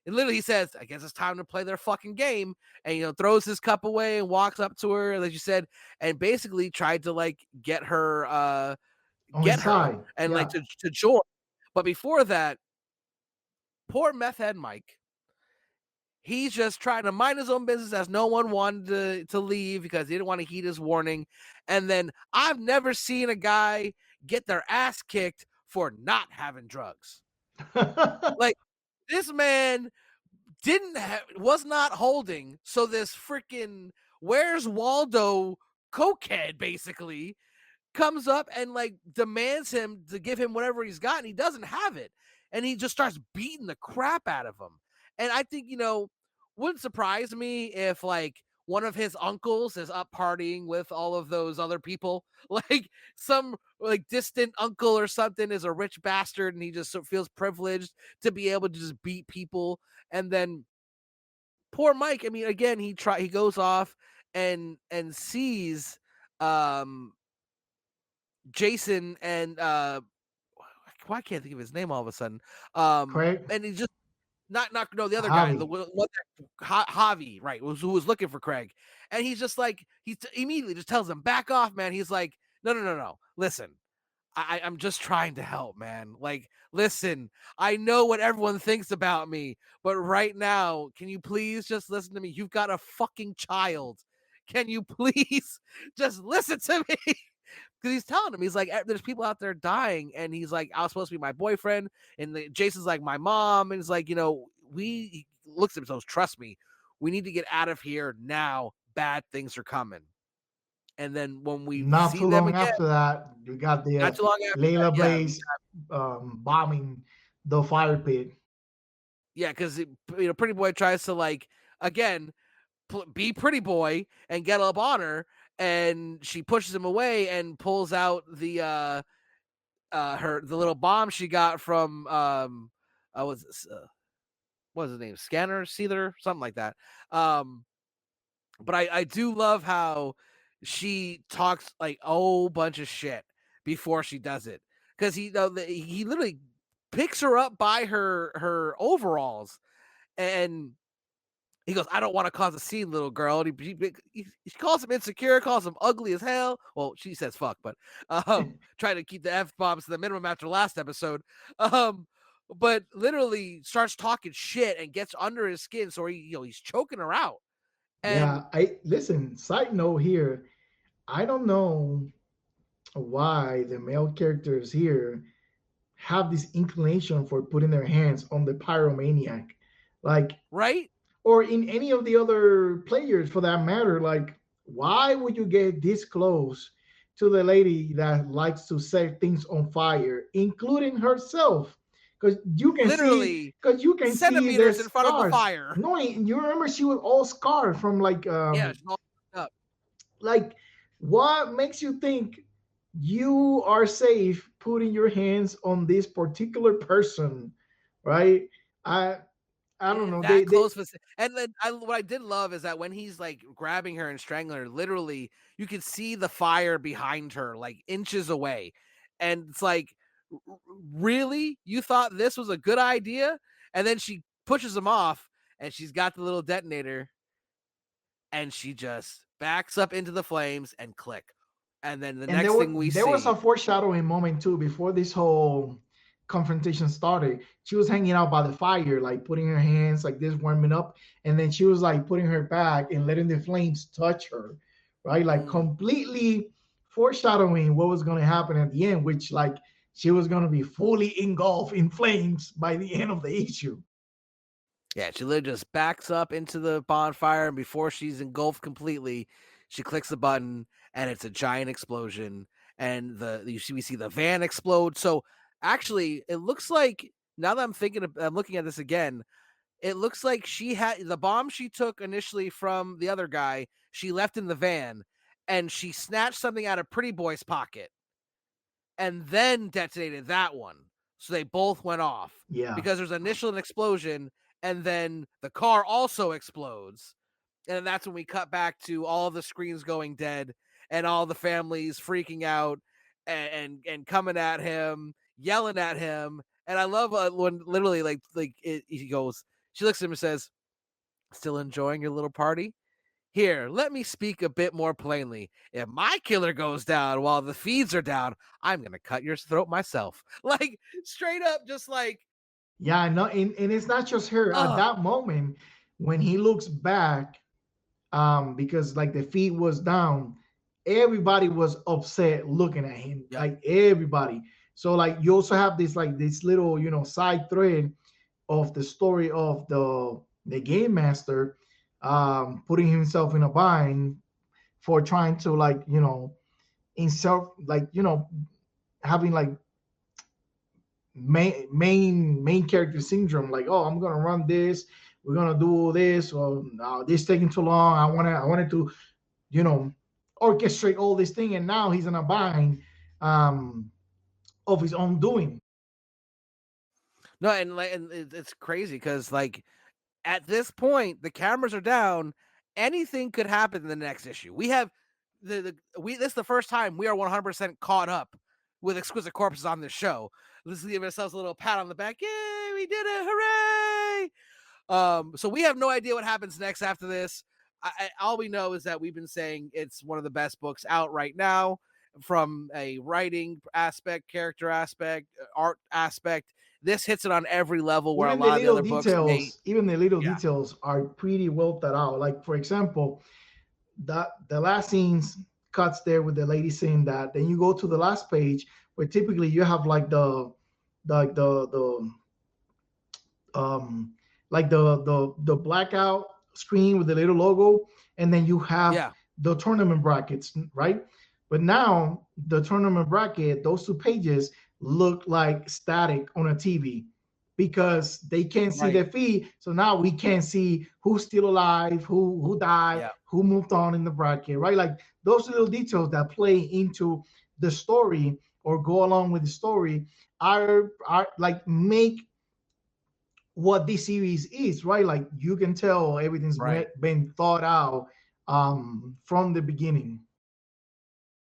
And literally he says, "I guess it's time to play their fucking game." And throws his cup away and walks up to her, like you said, and basically tried to like On his get her side, and like yeah. to join. But before that, poor meth head Mike, he's just trying to mind his own business as no one wanted to leave because he didn't want to heed his warning. And then I've never seen a guy get their ass kicked for not having drugs. Like this man was not holding. So this freaking Where's Waldo cokehead basically comes up and like demands him to give him whatever he's got, and he doesn't have it, and he just starts beating the crap out of him. And I think wouldn't surprise me if like one of his uncles is up partying with all of those other people, like some like distant uncle or something is a rich bastard, and he just feels privileged to be able to just beat people. And then poor Mike, I mean, again, he goes off and sees um Jason and why can't I think of his name all of a sudden? Craig, And he just not no the other guy, the Javi. one that Javi, right, who was looking for Craig, and he's just like immediately just tells him back off, man. He's like, no, listen. I'm just trying to help, man. Like, listen, I know what everyone thinks about me, but right now, can you please just listen to me? You've got a fucking child. Can you please just listen to me? Because he's telling him, he's like, there's people out there dying, and he's like, I was supposed to be my boyfriend, and Jason's like my mom, and it's like, he looks at him, goes, trust me, we need to get out of here now. Bad things are coming. And then when we Not see too them long again, after that, you got the not too long after that, Layla yeah, Blaze bombing the fire pit. yeah, because Pretty Boy tries to like again be Pretty Boy and get up on her, and she pushes him away and pulls out the little bomb she got from was what was his name, Scanner Seether, something like that. But I do love how she talks like a whole bunch of shit before she does it, because he literally picks her up by her overalls, and he goes, "I don't want to cause a scene, little girl." And he calls him insecure, calls him ugly as hell. Well, she says fuck, but trying to keep the f bombs to the minimum after last episode. Um, but literally starts talking shit and gets under his skin, so he's choking her out. And Yeah, I listen. Side note here, I don't know why the male characters here have this inclination for putting their hands on the pyromaniac. Like right, or in any of the other players for that matter. Like, why would you get this close to the lady that likes to set things on fire, including herself? Because you can see, Literally the centimeters in front of the scars. fire. No, you remember she was all scarred from Yeah, she's all up. like, what makes you think you are safe putting your hands on this particular person, right? I I don't know. That They close, and then what I did love is that when he's like grabbing her and strangling her, literally you can see the fire behind her, like inches away, and it's like, really, you thought this was a good idea? And then she pushes him off, and she's got the little detonator, and she just backs up into the flames and click. And then the and next thing we there was see, a foreshadowing moment too before this whole confrontation started. She was hanging out by the fire, like putting her hands like this, warming up, and then she was like putting her back and letting the flames touch her, right? Like mm, completely foreshadowing what was going to happen at the end, which like she was going to be fully engulfed in flames by the end of the issue. yeah, she literally just backs up into the bonfire, and before she's engulfed completely, she clicks the button, and it's a giant explosion. And we see the van explode. So actually, it looks like, now that I'm looking at this again, it looks like she had the bomb she took initially from the other guy. She left in the van, and she snatched something out of Pretty Boy's pocket and then detonated that one. So they both went off Yeah. because there's initial an explosion, and then the car also explodes. And that's when we cut back to all the screens going dead and all the families freaking out and coming at him, yelling at him. And I love when literally he goes, she looks at him and says, "Still enjoying your little party? Here, let me speak a bit more plainly. If my killer goes down while the feeds are down, I'm gonna cut your throat myself." Like, straight up, just like, Yeah, no, and it's not just her. At oh, that moment, when he looks back, because like the feed was down, everybody was upset looking at him, yep, like everybody. So like you also have this like this little side thread of the story of the game master, putting himself in a bind for trying to like insert like having like main character syndrome, like, oh, I'm gonna run this, we're gonna do this, or no, this taking too long, I wanted to you know orchestrate all this thing, and now he's in a bind, um of his own doing. no, and it's crazy because like at this point the cameras are down. Anything could happen in the next issue. We have we this is the first time we are 100% caught up with Exquisite Corpses on this show. Let's give ourselves a little pat on the back. Yay, we did it! Hooray! So we have no idea what happens next after this. All we know is that we've been saying it's one of the best books out right now, from a writing aspect, character aspect, art aspect. This hits it on every level where a lot of the other books may. Even the little Yeah, details are pretty well thought out. Like, for example, the last scenes cuts there with the lady saying that, then you go to the last page where typically you have like the um the blackout screen with the little logo, and then you have yeah, the tournament brackets, right? But now the tournament bracket, those two pages look like static on a TV because they can't see right, their feed. So now we can't see who's still alive, who died, yeah. who moved on in the bracket, right? Like those little details that play into the story or go along with the story are like make what this series is, right? Like you can tell everything's Right. been thought out from the beginning.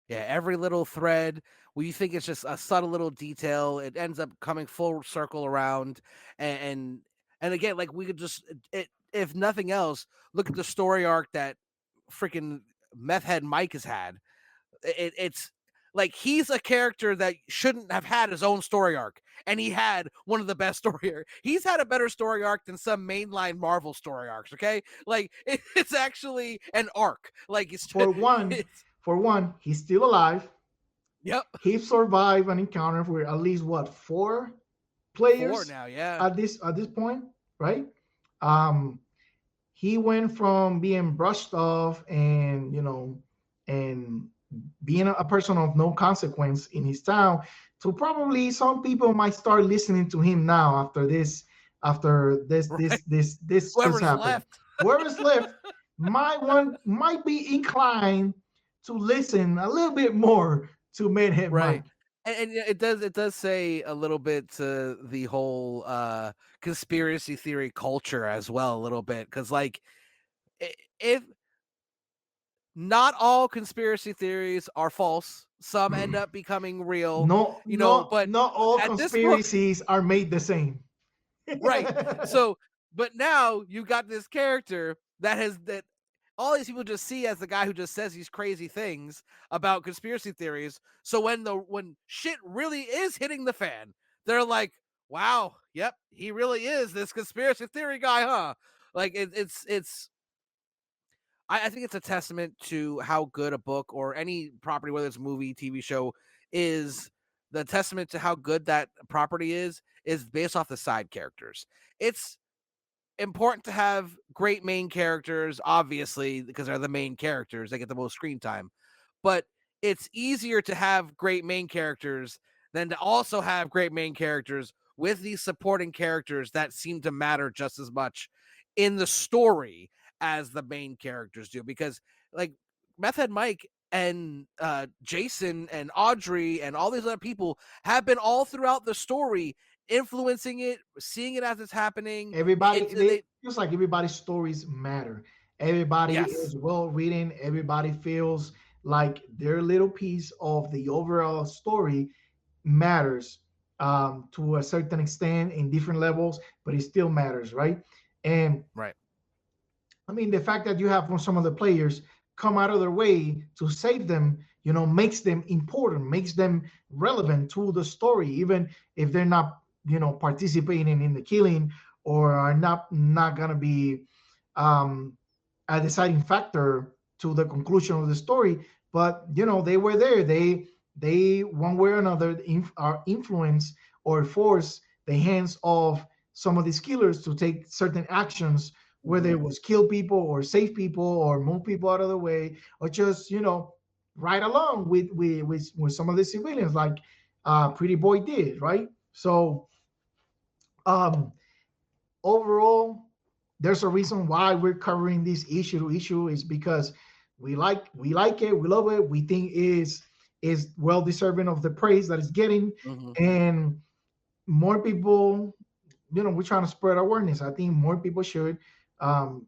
Yeah, every little thread, where you think it's just a subtle little detail, it ends up coming full circle around, and and again, like we could just if nothing else, look at the story arc that freaking meth head Mike has had. It's like he's a character that shouldn't have had his own story arc, and he had one of the best story arc. He's had a better story arc than some mainline Marvel story arcs. Okay, like it's actually an arc. Like it's For one, it's he's still alive. yep. He survived an encounter with at least what, four Four players now, yeah. at this point, right? Um, he went from being brushed off and and being a person of no consequence in his town to probably some people might start listening to him now after Right. this just Whoever's happened. left. Whoever's left might be inclined to listen a little bit more to Madhead Right. Mike. And it does say a little bit to the whole conspiracy theory culture as well, a little bit, because like if not all conspiracy theories are false, some end up becoming real, No, but not all at this point, conspiracies are made the same. right. So, but now you got this character that all these people just see as the guy who just says these crazy things about conspiracy theories. So when shit really is hitting the fan, they're like, "Wow, yep, he really is this conspiracy theory guy, huh?" Like it's I think it's a testament to how good a book or any property, whether it's a movie, TV show, is. The testament to how good that property is based off the side characters. It's important to have great main characters, obviously, because they're the main characters. They get the most screen time. But it's easier to have great main characters than to also have great main characters with these supporting characters that seem to matter just as much in the story as the main characters do. Because, like, Meth Head Mike and Jason and Audrey and all these other people have been all throughout the story influencing it, seeing it as it's happening. Everybody, It's they they feels like everybody's stories matter. Everybody Yes, is well written. Everybody feels like their little piece of the overall story matters to a certain extent in different levels, but it still matters, right? And right. I mean, the fact that you have some of the players come out of their way to save them, makes them important, makes them relevant to the story, even if they're not, participating in the killing or are not gonna be um, a deciding factor to the conclusion of the story. But they were there. They one way or another are influence or force the hands of some of these killers to take certain actions, whether Mhm. it was kill people or save people or move people out of the way or just ride along with some of the civilians like Pretty Boy did, right? So um overall, there's a reason why we're covering this issue to issue is because we like it, we love it, we think is well deserving of the praise that it's getting, Mhm. and more people, we're trying to spread awareness. I think more people should um,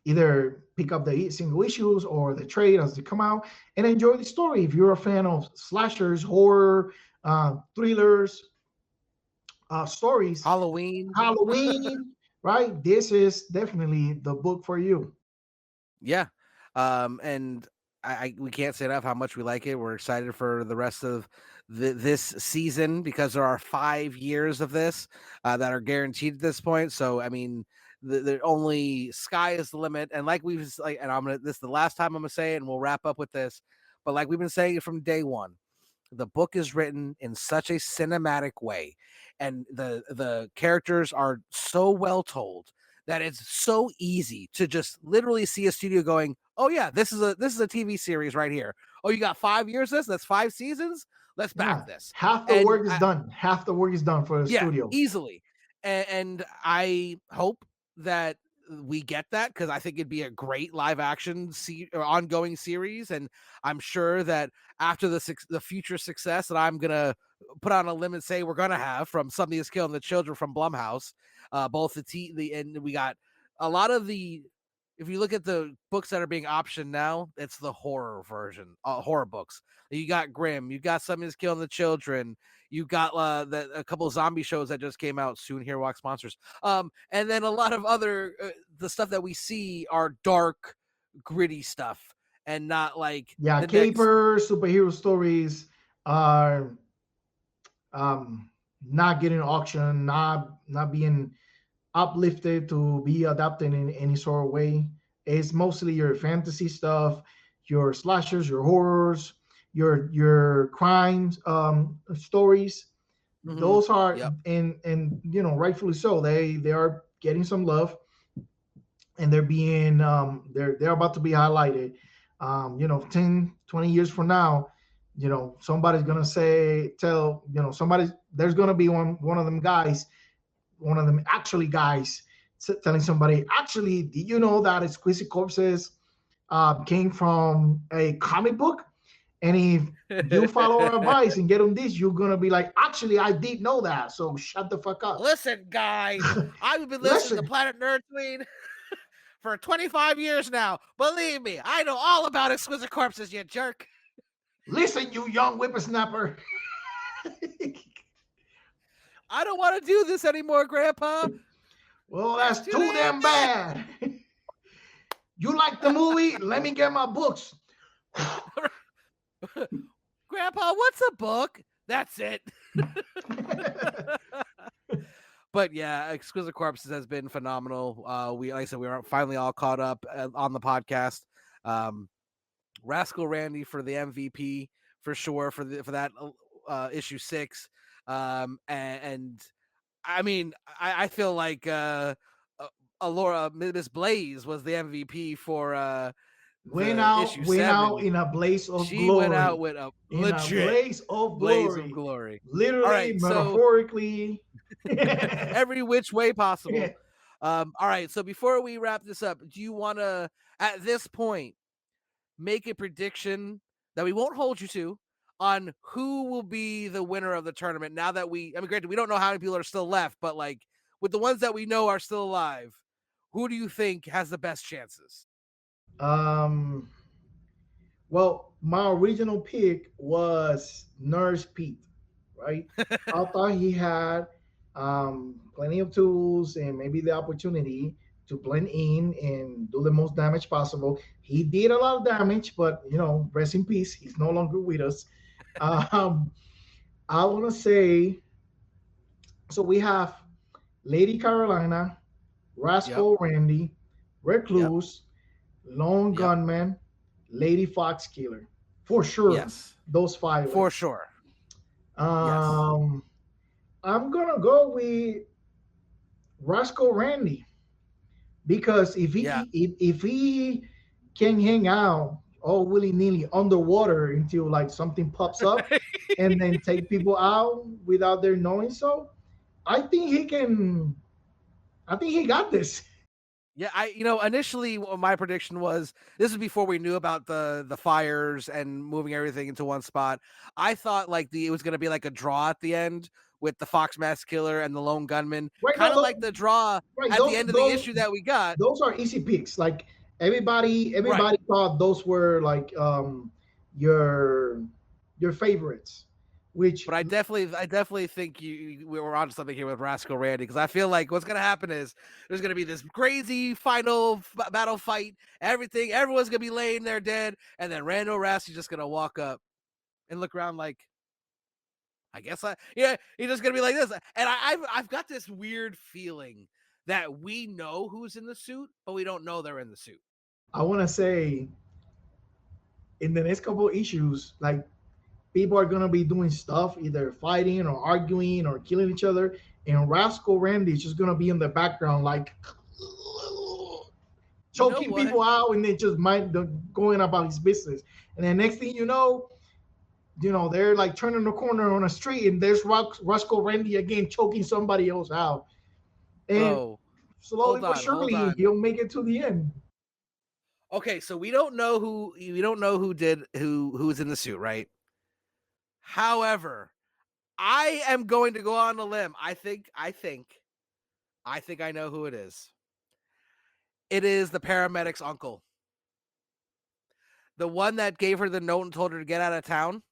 either pick up the single issues or the trade as they come out and enjoy the story. If you're a fan of slashers, horror, thrillers, stories, Halloween. Halloween, right? This is definitely the book for you. Yeah. And we can't say enough how much we like it. We're excited for the rest of this season because there are 5 years of this that are guaranteed at this point. So I mean, the only sky is the limit. And like we've like, and this is the last time I'm gonna say it, and we'll wrap up with this. But like we've been saying it from day one, the book is written in such a cinematic way and the characters are so well told that it's so easy to just literally see a studio going, oh yeah, this is a TV series right here. Oh, you got 5 years of this, that's 5 seasons, let's back Yeah, this. half the And work is done. Half the work is done for the yeah, studio. easily. And I hope that we get that because I think it'd be a great live action or ongoing series. And I'm sure that after the future success that I'm gonna put on a limb and say we're gonna have from Something Is Killing the Children from Blumhouse, both and we got a lot of the. If you look at the books that are being optioned now, it's the horror version, horror books. You got Grimm, you got Something Is Killing the Children, you got a couple of zombie shows that just came out soon. Here, Walk sponsors. And then a lot of other the stuff that we see are dark, gritty stuff, and not like Yeah, the next. caper superhero stories are not getting auction, not being uplifted to be adapted in any sort of way. It's mostly your fantasy stuff, your slashers, your horrors, your crimes stories. Mm-hmm. Those are Yep. and rightfully so. They are getting some love. and they're being they're about to be highlighted. 10, 20 years from now, somebody's gonna somebody, there's gonna be one of them guys, one of them actually guys telling somebody, actually, did you know that Exquisite Corpses came from a comic book? And if you follow our advice and get on this, you're gonna be like, actually, I did know that. So shut the fuck up. Listen, guy, I've been listening to Listen, Planet Nerdtooine for 25 years now. Believe me, I know all about Exquisite Corpses, you jerk. listen, you young whippersnapper. I don't want to do this anymore, Grandpa. Well, It's that's too too damn damn bad. bad. You like the movie? Let me get my books. Grandpa, what's a book? That's it. But yeah, Exquisite Corpses has been phenomenal. Like I said, we are finally all caught up on the podcast. Rascal Randy for the MVP for sure for that issue 6. And I mean, I feel like Alora Miss Blaze was the MVP for the issue went out 7. in a blaze of She went out glory. with a In a legit blaze of blaze of glory. glory. All Literally, right, so metaphorically. every which way possible. All right, so before we wrap this up, do you want to, at this point, make a prediction that we won't hold you to on who will be the winner of the tournament? Now that granted, we don't know how many people are still left, but like with the ones that we know are still alive, who do you think has the best chances? um, well, my original pick was Nurse Pete, right? I thought he had plenty of tools and maybe the opportunity to blend in and do the most damage possible. He did a lot of damage, but rest in peace. He's no longer with us. Um, I want to say, so we have Lady Carolina, Yep. Rascal Randy, Yep. Recluse, Lone Yep. Gunman, Lady Fox Killer. For sure, Yes. those five For left. sure. Yes. Um, I'm gonna go with Rascal Randy because Yeah. if he can hang out all willy nilly underwater until like something pops up and then take people out without their knowing so, I think he can. I think he got this. Yeah, initially my prediction was this is before we knew about the fires and moving everything into one spot. I thought like it was gonna be like a draw at the end with the Fox Mask Killer and the Lone Gunman, Right? kind No, of like the draw right. at the end of the issue that we got. Those are easy picks. Like Right. everybody thought those were like your your favorites. Which But I definitely think we were onto something here with Rascal Randy because I feel like what's gonna happen is there's gonna be this crazy final battle fight. Everyone's gonna be laying there dead, and then Rando Rasty's just gonna walk up and look around like, I guess he's just gonna be like this. And I've got this weird feeling that we know who's in the suit, but we don't know they're in the suit. I want to say, in the next couple of issues, like people are gonna be doing stuff, either fighting or arguing or killing each other, and Rascal Randy is just gonna be in the background, like You know choking what? people out, and then just going about his business. And then next thing they're like turning the corner on a street, and there's Rascal Randy again choking somebody else out, and Oh, slowly but hold surely on. he'll make it to the end. Okay, so we don't know who's in the suit, right? However, I am going to go on a limb. I think I know who it is. It is the paramedic's uncle. The one that gave her the note and told her to get out of town.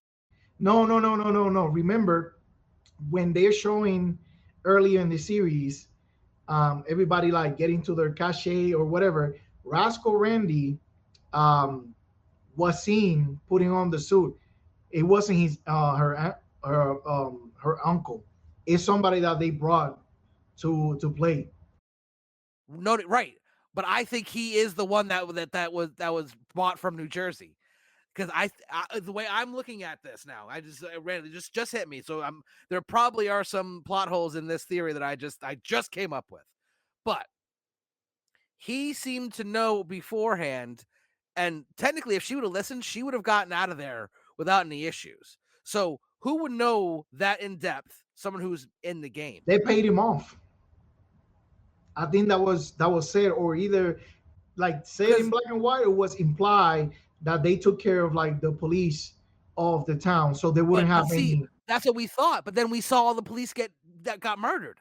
No, no, no, no, no, no. Remember when they're showing earlier in the series, everybody like getting to their cachet or whatever. Rascal Randy um, was seen putting on the suit. It wasn't her uncle. It's somebody that they brought to play. No, right. But I think he is the one that was bought from New Jersey. Because the way I'm looking at this now, I randomly just hit me. So there probably are some plot holes in this theory that I just came up with. But he seemed to know beforehand. And technically, if she would have listened, she would have gotten out of there without any issues. So who would know that in depth? Someone who's in the game. They paid him off. I think that was said, or either like said in Because, black and white, or was implied that they took care of like the police of the town, so they wouldn't but have see, any. that's what we thought. But then we saw all the police that got murdered.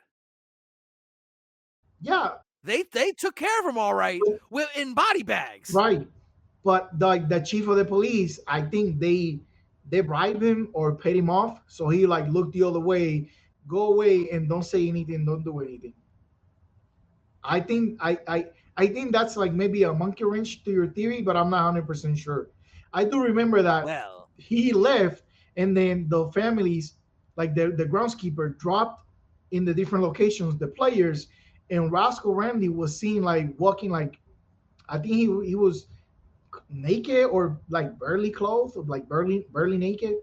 Yeah, They took care of him all right with in body bags. right. But the chief of the police, I think they bribed him or paid him off, so he like looked the other way, go away and don't say anything, don't do anything. I think that's like maybe a monkey wrench to your theory, but I'm not 100% sure. I do remember that Well, he left, and then the families, like the groundskeeper, dropped in the different locations the players, and Roscoe Randy was seen like walking like, I think he was naked or like barely clothed, or like barely naked,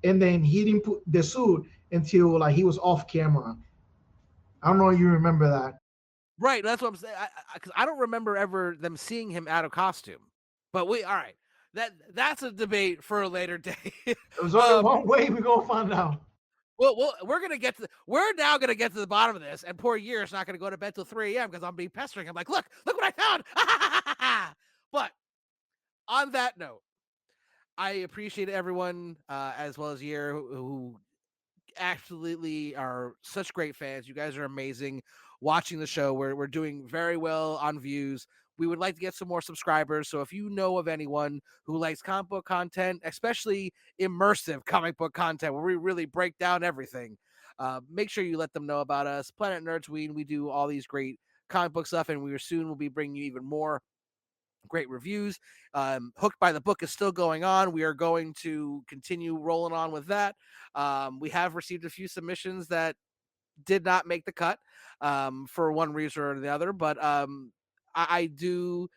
and then he didn't put the suit until like he was off camera. I don't know if you remember that. right. That's what I'm saying. Because I don't remember ever them seeing him out of costume. But all right. That's a debate for a later day. There's only um, one way we're gonna find out. we're gonna get to we're now gonna get to the bottom of this, and poor Year's not gonna go to bed till 3 a.m. because I'm being pestering. I'm like, look what I found. But on that note, I appreciate everyone, as well as Year, who absolutely are such great fans. You guys are amazing watching the show. We're doing very well on views. We would like to get some more subscribers. So if you know of anyone who likes comic book content, especially immersive comic book content where we really break down everything, make sure you let them know about us. Planet Nerdtooine, we do all these great comic book stuff, and we soon will be bringing you even more great reviews. Hooked by the Book is still going on. We are going to continue rolling on with that. We have received a few submissions that did not make the cut, for one reason or the other, but I do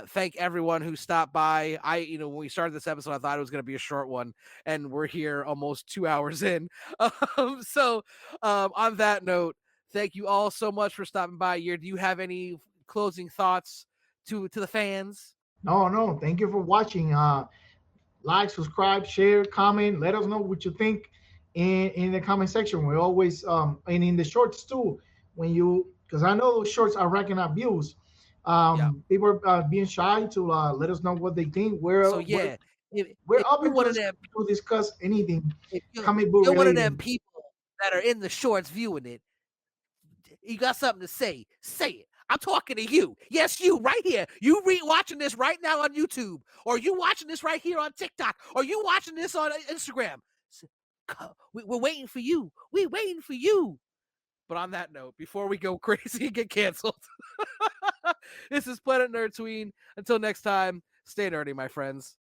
thank everyone who stopped by. When we started this episode, I thought it was going to be a short one, and we're here almost 2 hours in. On that note, thank you all so much for stopping by. Do you have any closing thoughts to the fans? No. Thank you for watching. Like, subscribe, share, comment. Let us know what you think in the comment section. We always and in the shorts too. When you, because I know those shorts are racking up views. Yeah. People are being shy to let us know what they think. So yeah, We're if you're open one of them, to discuss anything if comic book you're one of them related. people that are in the shorts viewing it, you got something to say, say it. I'm talking to you. Yes, you right here. You watching this right now on YouTube, or you watching this right here on TikTok, or you watching this on Instagram. We're waiting for you. We're waiting for you. But on that note, before we go crazy and get canceled, this is Planet Nerdtooine. Until next time, stay nerdy, my friends.